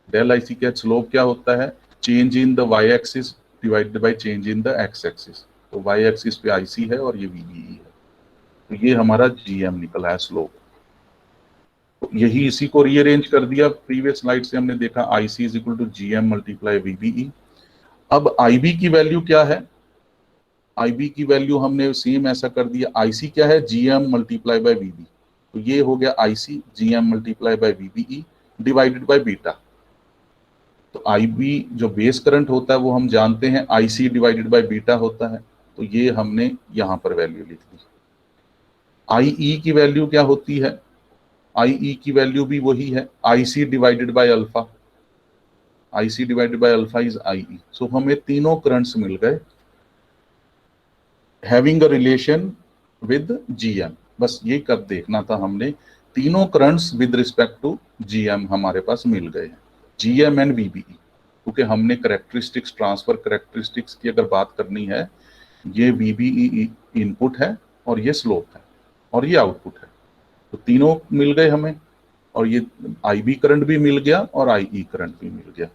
Del IC का स्लोप क्या होता है, change in the Y axis divided by change in the x axis. तो वाई एक्सिस पे आईसी है और ये वीबीई है, तो ये हमारा जीएम निकला है स्लोप। तो यही इसी को रीअरेंज कर दिया, प्रीवियस स्लाइड से हमने देखा IC is equal to GM multiply VBE. अब आईबी की वैल्यू क्या है, आईबी की वैल्यू हमने सेम ऐसा कर दिया, आईसी क्या है, जीएम मल्टीप्लाई बाय वीबी। तो ये हो गया IC GM multiply by VBE divided by beta. तो आईबी जो बेस करंट होता है वो हम जानते हैं आईसी डिवाइडेड बाय बीटा होता है, तो ये हमने यहां पर वैल्यू लिख दी। आईई की वैल्यू क्या होती है, आईई की वैल्यू भी वही है IC divided by alpha, IC divided by alpha is IE. So हमें तीनों करंट्स मिल गए having a relation with GM. बस ये कब देखना था हमने, तीनों currents with respect to GM हमारे पास मिल गए हैं, जीएम एंड वीबीई। क्योंकि हमने करेक्टरिस्टिक्स, ट्रांसफर करेक्टरिस्टिक्स की अगर बात करनी है, ये वीबीई इनपुट है और ये स्लोप है और ये आउटपुट है, तो तीनों मिल गए हमें, और ये आईबी करंट भी मिल गया और आईई करंट भी मिल गया।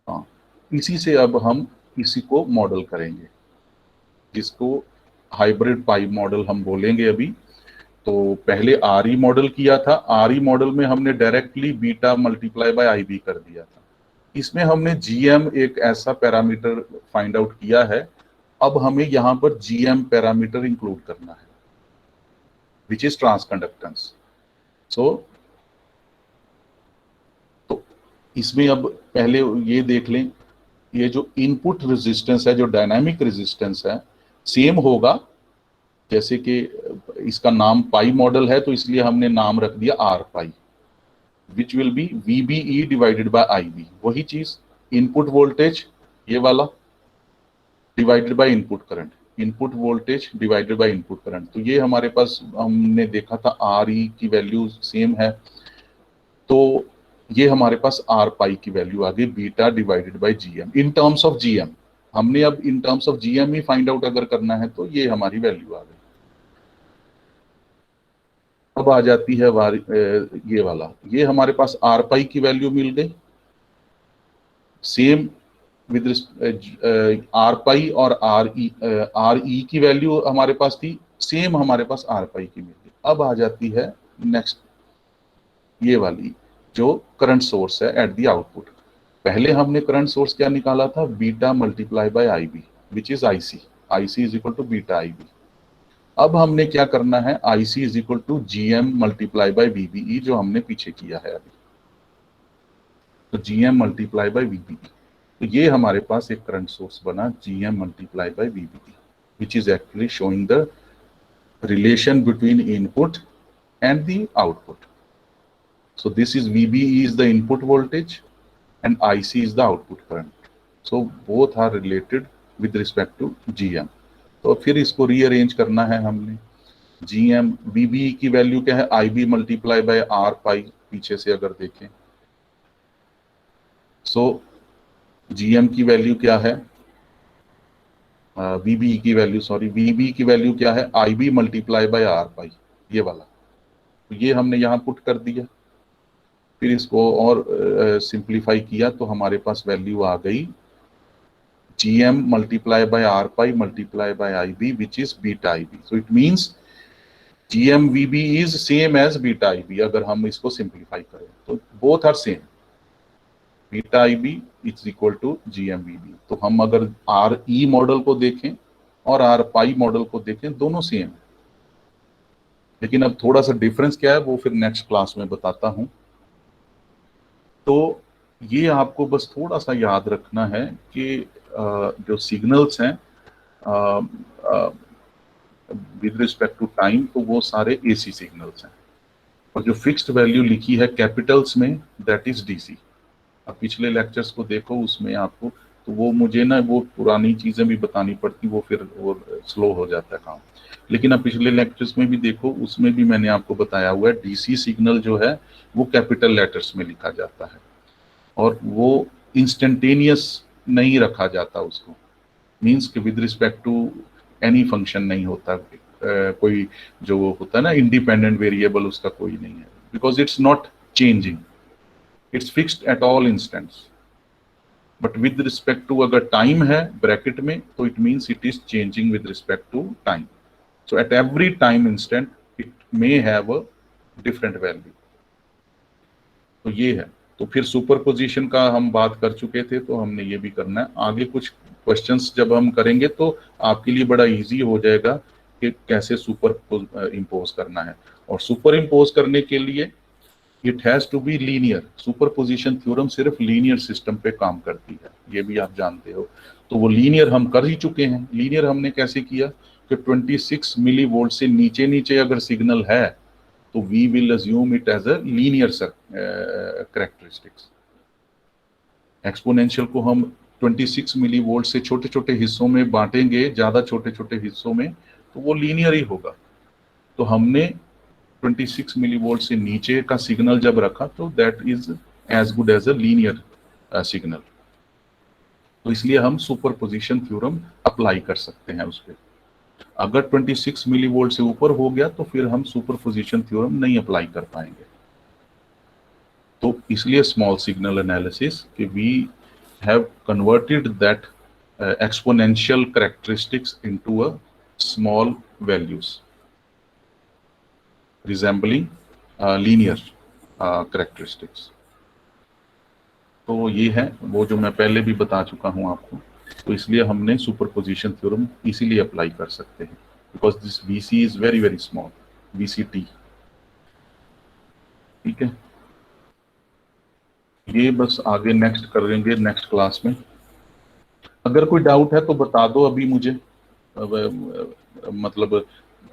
हाँ, इसी से अब हम इसी को मॉडल करेंगे, जिसको हाइब्रिड पाई मॉडल हम बोलेंगे अभी। तो पहले आर ई मॉडल किया था, आर ई मॉडल में हमने directly beta multiply by I B कर दिया था। इसमें हमने जीएम एक ऐसा पैरामीटर फाइंड आउट किया है, अब हमें यहां पर जीएम पैरामीटर इंक्लूड करना है, विच इज ट्रांसकंडक्टेंस। सो तो इसमें अब पहले ये देख लें, ये जो इनपुट रेजिस्टेंस है, जो डायनामिक रेजिस्टेंस है, सेम होगा, जैसे कि इसका नाम पाई मॉडल है तो इसलिए हमने नाम रख दिया R pi, which will be VBE divided by IB. वही चीज, इनपुट वोल्टेज ये वाला divided by input current, input voltage divided by input current. तो ये हमारे पास हमने देखा था आर ई की वैल्यू सेम है, तो ये हमारे पास आर पाई की वैल्यू आ गई beta divided by GM in terms of GM. हमने अब in terms of GM he find out अगर करना है तो ये हमारी वैल्यू आ गई। अब आ जाती है ये वाला, ये हमारे पास आर पाई की वैल्यू मिल गई सेम विद आर पाई, और आर ई की वैल्यू हमारे पास थी सेम, हमारे पास आर पाई की मिल गई। अब आ जाती है नेक्स्ट ये वाली, जो करंट सोर्स है एट द आउटपुट। पहले हमने करंट सोर्स क्या निकाला था, beta multiply by I B, which is IC, IC is equal to beta I B. अब हमने क्या करना है, IC is equal to GM multiply by VBE, जो हमने पीछे किया है अभी। तो जीएम मल्टीप्लाई बाय वीबीई, तो ये हमारे पास एक करंट सोर्स बना GM multiply by VBE, which is actually showing the relation between input and the output. So this is VBE is the input voltage and IC is the output current. So both are related with respect to GM. तो फिर इसको rearrange करना है हमने। GM VBE की वैल्यू क्या है, IB मल्टीप्लाई बाय R पाई, पीछे से अगर देखें। सो GM की वैल्यू क्या है, VBE की वैल्यू, सॉरी VBE की वैल्यू क्या है, IB मल्टीप्लाई बाय R पाई, ये वाला। तो ये हमने यहाँ पुट कर दिया, फिर इसको और सिंप्लीफाई किया तो हमारे पास वैल्यू आ गई GM multiply by R pi multiply by IB, which is beta IB। So it means GM VB is same as beta IB। अगर हम इसको सिंप्लीफाई करें तो both are same, beta IB is equal to GM VB। तो हम अगर RE model को देखें और R पाई मॉडल को देखें, दोनों सेम है। लेकिन अब थोड़ा सा डिफरेंस क्या है वो फिर नेक्स्ट क्लास में बताता हूं। तो ये आपको बस थोड़ा सा याद रखना है कि जो सिग्नल्स हैं विद रिस्पेक्ट टू टाइम, तो वो सारे एसी सिग्नल्स हैं, और जो फिक्स्ड वैल्यू लिखी है कैपिटल्स में दैट इज डीसी। अब पिछले लेक्चर्स को देखो, उसमें आपको, तो वो मुझे ना वो पुरानी चीजें भी बतानी पड़ती, वो फिर वो स्लो हो जाता है काम। लेकिन अब पिछले लेक्चर्स में भी देखो, उसमें भी मैंने आपको बताया हुआ है डीसी सिग्नल जो है वो कैपिटल लेटर्स में लिखा जाता है, और वो इंस्टेंटेनियस नहीं रखा जाता उसको, मीन्स कि with respect to any function नहीं होता, कोई जो होता है ना इंडिपेंडेंट वेरिएबल, उसका कोई नहीं है, because it's not changing, it's fixed at all instants. But with respect to अगर टाइम है ब्रैकेट में, तो it means it is changing with respect to time. So at every time instant it may have a different value. तो ये है। तो फिर superposition का हम बात कर चुके थे, तो हमने ये भी करना है। आगे कुछ क्वेश्चंस जब हम करेंगे तो आपके लिए बड़ा इजी हो जाएगा कि कैसे सुपर इम्पोज करना है। और सुपर इम्पोज करने के लिए it has to be linear. Superposition theorem सिर्फ लीनियर सिस्टम पे काम करती है, ये भी आप जानते हो। तो वो लीनियर हम कर ही चुके हैं। लीनियर हमने कैसे किया कि 26 मिली वोल्ट से नीचे नीचे अगर सिग्नल है तो we will assume it as a linear characteristics. Exponential को हम 26 मिली वोल्ट से छोटे छोटे हिस्सों में बांटेंगे, ज्यादा छोटे छोटे हिस्सों में, तो वो लीनियर ही होगा। तो हमने 26 मिली वोल्ट से नीचे का सिग्नल जब रखा तो that is as good as a linear signal. तो इसलिए हम सुपरपोजिशन थ्योरम अप्लाई कर सकते हैं उस पर। अगर 26 मिली वोल्ट से ऊपर हो गया तो फिर हम सुपरपोजिशन थ्योरम नहीं अप्लाई कर पाएंगे। तो इसलिए स्मॉल सिग्नल एनालिसिस कि we have converted that exponential characteristics into a small values resembling linear characteristics। तो ये है वो जो मैं पहले भी बता चुका हूं आपको। तो इसलिए हमने सुपरपोजिशन थ्योरम इसीलिए अप्लाई कर सकते हैं, because this VC is very very small, VCT। ठीक है, ये बस आगे नेक्स्ट करेंगे नेक्स्ट क्लास में। अगर कोई डाउट है तो बता दो अभी मुझे। मतलब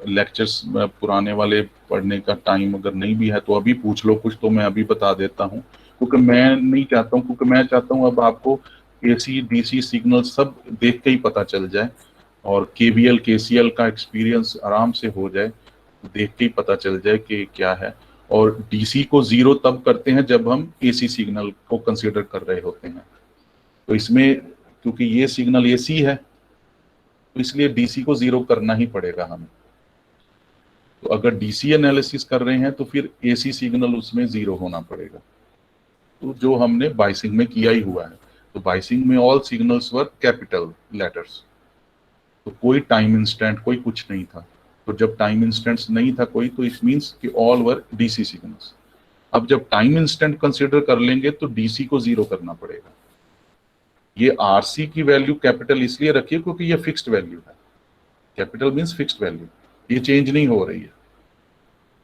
लेक्चर्स पुराने वाले पढ़ने का टाइम अगर नहीं भी है तो अभी पूछ लो कुछ, तो मैं अभी बता देता हूँ। क्योंकि मैं नहीं चाहता हूँ, क्योंकि मैं चाहता हूँ अब आपको AC DC सिग्नल सब देख के ही पता चल जाए, और KVL KCL का एक्सपीरियंस आराम से हो जाए, देख के ही पता चल जाए कि क्या है। और DC को जीरो तब करते हैं जब हम AC सिग्नल को कंसिडर कर रहे होते हैं। तो इसमें क्योंकि ये सिग्नल AC है, तो इसलिए DC को जीरो करना ही पड़ेगा हमें। तो अगर DC एनालिसिस कर रहे हैं तो फिर AC सिग्नल उसमें जीरो होना पड़ेगा। तो जो हमने बाइसिंग में किया ही हुआ है। तो बाइसिंग में ऑल सिग्नल्स वर कैपिटल लेटर्स। तो कोई टाइम इंस्टेंट कोई कुछ नहीं था। तो जब टाइम इंस्टेंट्स नहीं था कोई, तो इट मीन्स कि ऑल वर DC सिग्नल्स। अब जब टाइम इंस्टेंट कंसिडर कर लेंगे तो DC को जीरो करना पड़ेगा। ये RC की वैल्यू कैपिटल इसलिए रखिए क्योंकि ये फिक्स्ड वैल्यू है। कैपिटल मीन्स फिक्स्ड वैल्यू, ये चेंज नहीं हो रही है।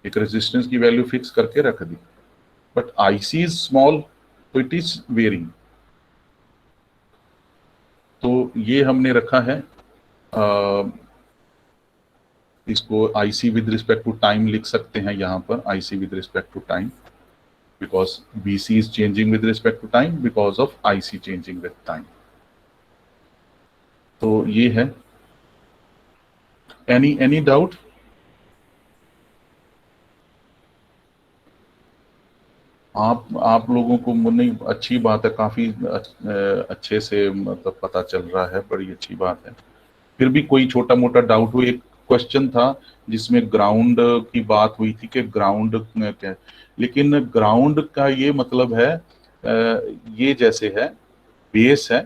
एक रेजिस्टेंस की वैल्यू फिक्स करके रख दी। बट IC इज स्मॉल, तो इट इज वेरिंग। तो ये हमने रखा है, इसको IC with respect to time लिख सकते हैं यहाँ पर, IC with respect to time, because VC is changing with respect to time because of IC changing with time. तो ये है। Any doubt? आप लोगों को नहीं, अच्छी बात है, काफी अच्छे से मतलब पता चल रहा है, बड़ी अच्छी बात है। फिर भी कोई छोटा मोटा डाउट हो? एक क्वेश्चन था जिसमें ग्राउंड की बात हुई थी कि ग्राउंड क्या, लेकिन ग्राउंड का ये मतलब है ये जैसे है बेस है,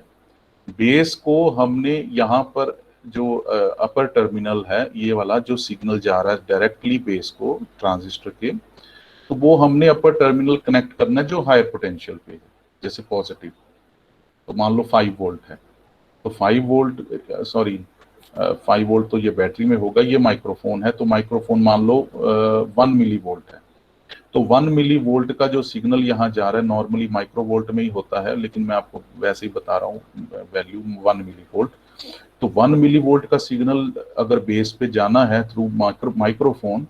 बेस को हमने यहाँ पर जो अपर टर्मिनल है, ये वाला जो सिग्नल जा रहा है डायरेक्टली बेस को ट्रांजिस्टर के, तो वो हमने अपर टर्मिनल कनेक्ट करना है जो हायर पोटेंशियल पे है, जैसे पॉजिटिव। तो मान लो 5 वोल्ट है, तो 5 वोल्ट सॉरी 5 वोल्ट तो ये बैटरी में होगा, ये माइक्रोफोन है, तो माइक्रोफोन मान लो 1 मिली वोल्ट है। तो 1 मिली वोल्ट का जो सिग्नल यहाँ जा रहा है, नॉर्मली माइक्रो वोल्ट में ही होता है, लेकिन मैं आपको वैसे ही बता रहा हूँ वैल्यू 1 मिली वोल्ट। तो 1 मिली वोल्ट का सिग्नल अगर बेस पे जाना है थ्रू माइक्रोफोन,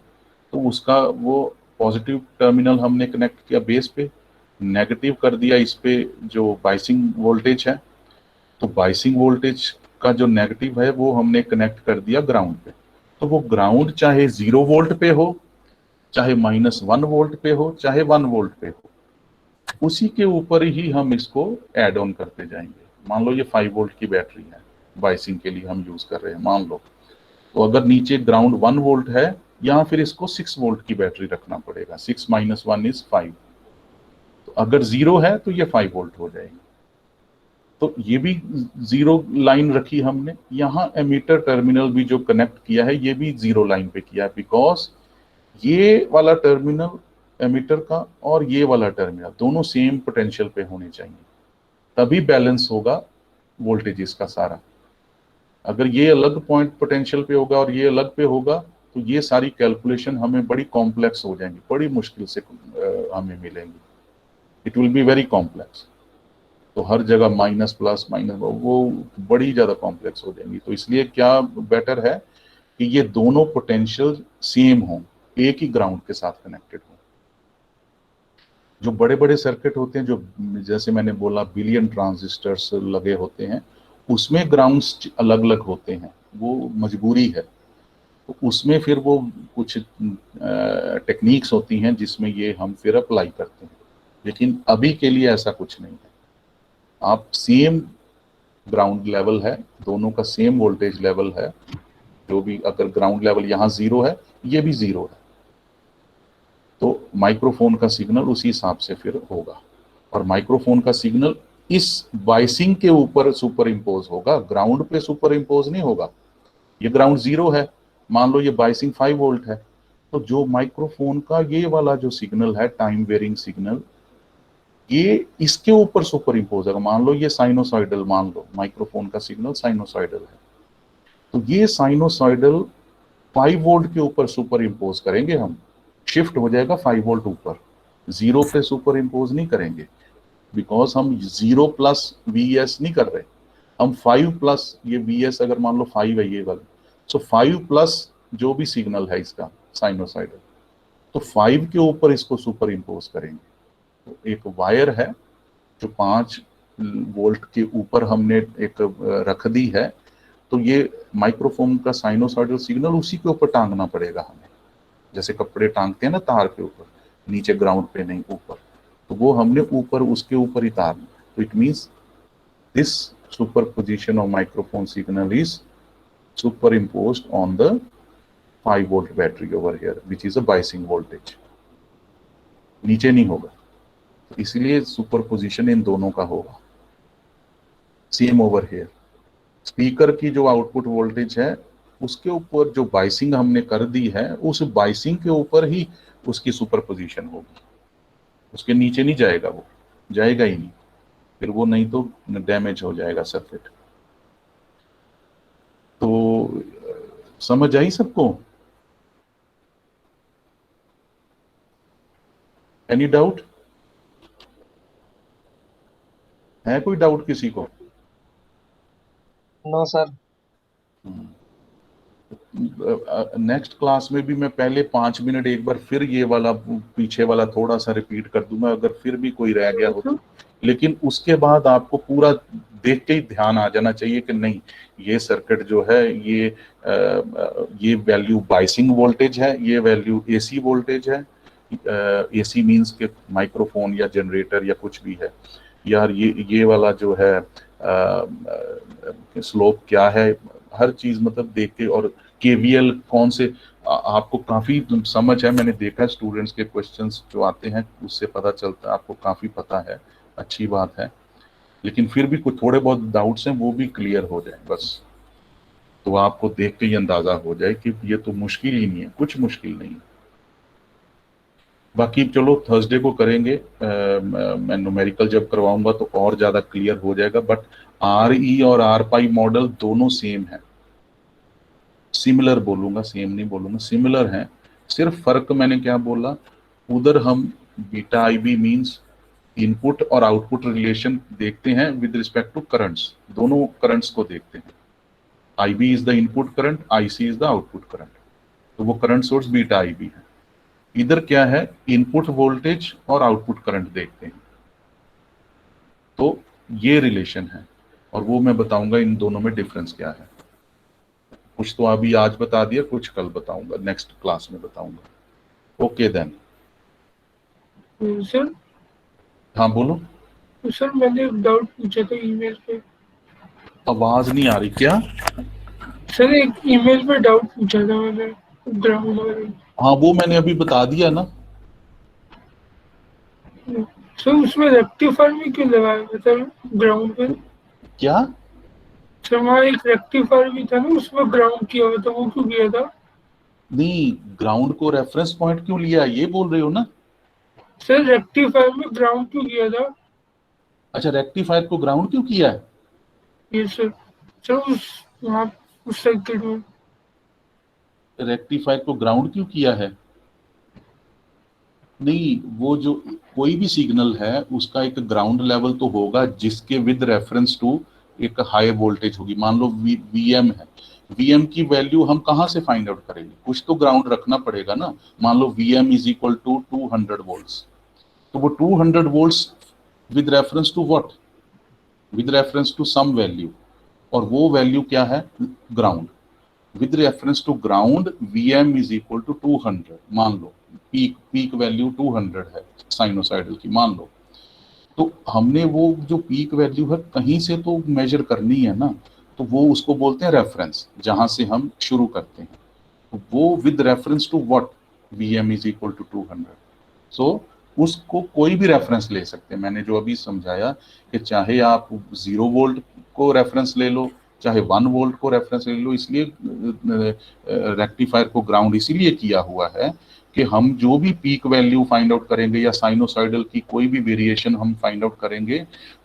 तो उसका वो पॉजिटिव टर्मिनल हमने कनेक्ट किया बेस पे, नेगेटिव कर दिया इस पे जो बाइसिंग वोल्टेज है, तो बाइसिंग वोल्टेज का जो नेगेटिव है वो हमने कनेक्ट कर दिया ग्राउंड पे। तो वो ग्राउंड चाहे 0 वोल्ट पे हो, चाहे -1 वोल्ट पे हो, चाहे 1 वोल्ट पे हो, उसी के ऊपर ही हम इसको ऐड ऑन करते जाएंगे। मान लो ये 5 वोल्ट की बैटरी है, बाइसिंग के लिए हम यूज कर रहे हैं मान लो, तो अगर नीचे ग्राउंड 1 वोल्ट है, या फिर इसको 6 वोल्ट की बैटरी रखना पड़ेगा, 6 - 1 इज 5। तो अगर 0 है तो ये 5 वोल्ट हो जाएगी। तो ये भी 0 लाइन रखी हमने, यहाँ एमीटर टर्मिनल भी जो कनेक्ट किया है ये भी 0 लाइन पे किया है, बिकॉज ये वाला टर्मिनल एमीटर का और ये वाला टर्मिनल दोनों सेम पोटेंशियल पे होने चाहिए, तभी बैलेंस होगा वोल्टेजेस का सारा। अगर ये अलग पॉइंट पोटेंशियल पे होगा और ये अलग पे होगा, तो ये सारी कैलकुलेशन हमें बड़ी कॉम्प्लेक्स हो जाएंगी, बड़ी मुश्किल से हमें मिलेंगी, it will be very complex. तो हर जगह माइनस प्लस माइनस वो बड़ी ज्यादा कॉम्प्लेक्स हो जाएंगी। तो इसलिए क्या बेटर है कि ये दोनों पोटेंशियल सेम हो, एक ही ग्राउंड के साथ कनेक्टेड हो। जो बड़े बड़े सर्किट होते हैं, जो जैसे मैंने बोला बिलियन ट्रांजिस्टर्स लगे होते हैं, उसमें ग्राउंड्स अलग अलग होते हैं, वो मजबूरी है। तो उसमें फिर वो कुछ टेक्निक्स होती हैं जिसमें ये हम फिर अप्लाई करते हैं, लेकिन अभी के लिए ऐसा कुछ नहीं है। आप सेम ग्राउंड लेवल है, दोनों का सेम वोल्टेज लेवल है, जो भी अगर ग्राउंड लेवल यहाँ 0 है, ये भी 0 है, तो माइक्रोफोन का सिग्नल उसी हिसाब से फिर होगा। और माइक्रोफोन का सिग्नल इस बाइसिंग के ऊपर सुपर इम्पोज होगा, ग्राउंड पे सुपर इम्पोज नहीं होगा। ये ग्राउंड 0 है, मान लो ये बाइसिंग 5 वोल्ट है, तो जो माइक्रोफोन का ये वाला जो सिग्नल है टाइम वेरिंग सिग्नल, ये इसके ऊपर सुपर इम्पोज होगा। मान लो ये साइनोसॉइडल, मान लो माइक्रोफोन का सिग्नल साइनोसॉइडल है, तो ये साइनोसॉइडल 5 वोल्ट के ऊपर सुपर इम्पोज करेंगे हम, शिफ्ट हो जाएगा 5 वोल्ट ऊपर, 0 पे सुपर इम्पोज नहीं करेंगे, बिकॉज हम 0 प्लस वीएस नहीं कर रहे, हम 5 प्लस ये वीएस अगर मान लो 5 है ये वाला, सो 5 प्लस जो भी सिग्नल है इसका साइनोसॉइडल, तो 5 के ऊपर इसको सुपर इम्पोज करेंगे। तो एक वायर है जो 5 वोल्ट के ऊपर हमने एक रख दी है, तो ये माइक्रोफोन का साइनोसॉइडल सिग्नल उसी के ऊपर टांगना पड़ेगा हमें, जैसे कपड़े टांगते हैं ना तार के ऊपर, नीचे ग्राउंड पे नहीं ऊपर, तो वो हमने ऊपर उसके ऊपर ही तारना। तो it means this superposition of microphone signal is superimposed on the 5 volt battery over here, which is a biasing voltage, नीचे नहीं होगा। तो इसलिए सुपरपोजिशन इन दोनों का होगा। सेम ओवर हियर, स्पीकर की जो आउटपुट वोल्टेज है उसके ऊपर जो बाइसिंग हमने कर दी है, उस बाइसिंग के ऊपर ही उसकी सुपरपोजिशन होगी, उसके नीचे नहीं जाएगा, वो जाएगा ही नहीं, फिर वो नहीं तो डैमेज हो जाएगा सर्किट। तो समझ आई सबको? Any doubt? है कोई डाउट किसी को? No sir. नेक्स्ट क्लास में भी मैं पहले 5 मिनट एक बार फिर ये वाला पीछे वाला थोड़ा सा रिपीट कर दूंगा, अगर फिर भी कोई रह गया हो तो। लेकिन उसके बाद आपको पूरा देख के ही ध्यान आ जाना चाहिए कि नहीं, ये सर्किट जो है ये वैल्यू बाइसिंग वोल्टेज है, ये वैल्यू एसी वोल्टेज है। एसी मींस के माइक्रोफोन या जनरेटर या कुछ भी है यार, ये वाला जो है स्लोप क्या है, हर चीज मतलब देख के, और केवीएल कौन से आपको काफी समझ है, मैंने देखा स्टूडेंट्स के क्वेश्चंस जो आते हैं उससे पता चलता है आपको काफी पता है, अच्छी बात है। लेकिन फिर भी कुछ थोड़े बहुत डाउट्स हैं वो भी क्लियर हो जाए बस, तो आपको देख के ही अंदाजा हो जाए कि ये तो मुश्किल ही नहीं है, कुछ मुश्किल नहीं है। बाकी चलो थर्सडे को करेंगे, मैं न्यूमेरिकल जब करवाऊंगा तो और ज्यादा क्लियर हो जाएगा। बट आर ई और आर पाई मॉडल दोनों सेम है, सिमिलर बोलूंगा, सेम नहीं बोलूंगा, सिमिलर हैं। सिर्फ फर्क मैंने क्या बोला, उधर हम beta I B means input और आउटपुट रिलेशन देखते हैं विद रिस्पेक्ट टू करंट्स, दोनों करंट्स को देखते हैं। I B is the input current, I C is the output current, तो वो current source beta I B है। इधर क्या है, इनपुट वोल्टेज और आउटपुट करंट देखते हैं, तो ये रिलेशन है, और वो मैं बताऊंगा इन दोनों में डिफरेंस क्या है। कुछ तो अभी आज बता दिया, कुछ कल बताऊंगा, नेक्स्ट क्लास में बताऊंगा। Okay then. सर हाँ बोलो। तो सर मैंने एक डाउट पूछा था ईमेल पे। आवाज नहीं आ रही क्या? सर एक ईमेल पे डाउट पूछा था मैंने, ग्राउंड वाले। हाँ वो मैंने अभी बता दिया ना। सर उसमें रेक्टिफायर में क्यों लगाया हुआ था ग्राउंड पे? क्या? सर वहाँ एक रेक्टिफायर भी था ना, उसमें ग्राउंड किया हुआ था, वो क्यों किया था? नहीं, ग्राउंड को रेफरेंस पॉइंट क्यों लिया, ये बोल रहे हो ना? सर रेक्टिफायर में ग्राउंड क्यों किया था? अच्छा, रेक्टिफायर को ग्राउंड क्यों किया है? ये सर, सर उस वहाँ उस सर्किट में। रेक्टिफायर को ग्राउंड क्यों किया है? नहीं, वो जो कोई भी सिग्नल है उसका एक ग्राउंड लेवल तो होगा जिसके विद रेफरेंस टू एक हाई वोल्टेज होगी। मान लो वीएम है, वीएम की वैल्यू हम कहाँ से फाइंड आउट करेंगे, कुछ तो ग्राउंड रखना पड़ेगा ना। मान लो VM is equal to 200 volts, तो वो 200 volts with reference to what, with reference to some value, और वो वैल्यू क्या है, ground. With reference to ground Vm is equal to 200, मान लो पीक पीक वैल्यू 200 है साइनोसाइडल की, मान लो। तो हमने वो जो पीक वैल्यू है कहीं से तो मेजर करनी है ना, तो वो उसको बोलते हैं रेफरेंस, जहां से हम शुरू करते हैं। तो वो with reference to what, Vm is equal to 200। सो उसको कोई भी रेफरेंस ले सकते हैं, मैंने जो अभी समझाया कि चाहे आप 0 वोल्ट को रेफरेंस ले लो, चाहे 1 वोल्ट को रेफरेंस ले लो। इसलिए रेक्टिफायर को ग्राउंड इसीलिए किया हुआ है कि हम जो भी पीक वैल्यू फाइंड आउट करेंगे या साइनोसाइडल की कोई भी वेरिएशन हम फाइंड आउट करेंगे,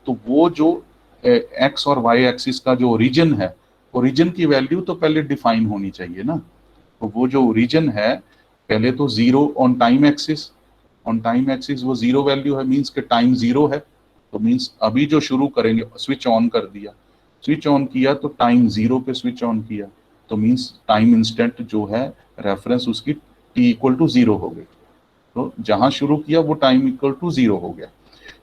तो वो जो एक्स और वाई एक्सिस का जो ओरिजिन है, ओरिजिन की वैल्यू तो पहले डिफाइन होनी चाहिए ना। तो वो जो ओरिजिन है, पहले तो zero on time axis, on time axis वो जीरो वैल्यू है, मींस के टाइम जीरो है। तो मींस अभी जो शुरू करेंगे, स्विच ऑन कर दिया, स्विच ऑन किया तो टाइम जीरो पे स्विच ऑन किया, तो मींस टाइम इंस्टेंट जो है रेफरेंस उसकी टी इक्वल टू जीरो हो गई। तो जहां शुरू किया वो टाइम इक्वल टू जीरो हो गया।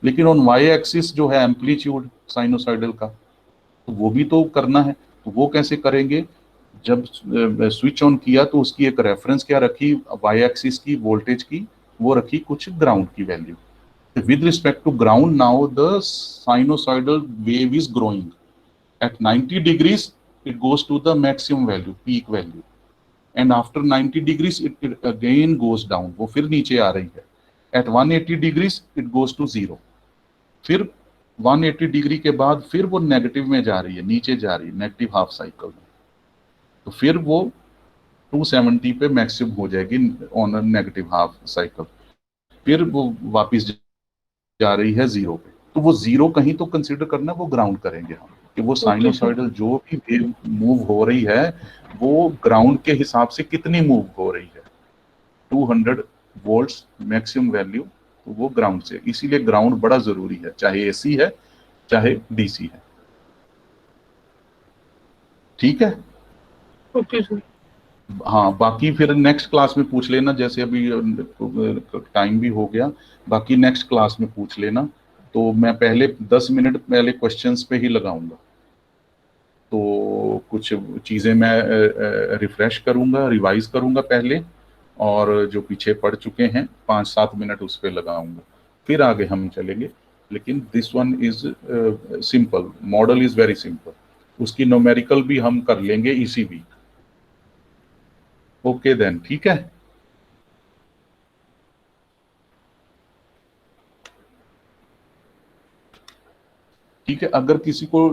लेकिन ऑन वाई एक्सिस जो है एम्पलीट्यूड साइनोसाइडल का, तो वो भी तो करना है। तो वो कैसे करेंगे, जब स्विच ऑन किया तो उसकी एक रेफरेंस क्या रखी, वाई एक्सिस की वोल्टेज की, वो रखी कुछ ग्राउंड की value. With respect to ground now the sinusoidal wave is growing at 90 degrees, it goes to the maximum value, peak value, and after 90 degrees it again goes down, वो फिर नीचे आ रही है। at 180 degrees it goes to zero, फिर 180 degree के बाद फिर वो नेगेटिव में जा रही है, नीचे जा रही है नेगेटिव हाफ साइकिल में। तो फिर वो 270 पे मैक्सिमम हो जाएगी ऑन नेगेटिव हाफ साइकिल, फिर वो वापस जा रही है जीरो पे। तो वो जीरो कहीं तो कंसिडर करना, वो ग्राउंड करेंगे हम, कि वो ओके सर। साइनोसॉइडल जो भी वेव मूव हो रही है वो ग्राउंड के हिसाब से कितनी मूव हो रही है, 200 वोल्ट्स मैक्सिमम वैल्यू, तो वो ग्राउंड से। इसीलिए ग्राउंड बड़ा जरूरी है, चाहे एसी है चाहे डीसी है। ठीक है। Okay sir. हाँ, बाकी फिर नेक्स्ट क्लास में पूछ लेना, जैसे अभी टाइम भी हो गया, बाकी नेक्स्ट क्लास में पूछ लेना। तो मैं पहले 10 मिनट पहले क्वेश्चंस पे ही लगाऊंगा, तो कुछ चीज़ें मैं रिफ्रेश करूंगा, रिवाइज करूंगा पहले, और जो पीछे पढ़ चुके हैं 5-7 मिनट उस पर लगाऊंगा, फिर आगे हम चलेंगे। लेकिन this one is simple, model is very simple, उसकी न्यूमेरिकल भी हम कर लेंगे इसी वीक। ओके देन, ठीक है। ठीक है, अगर किसी को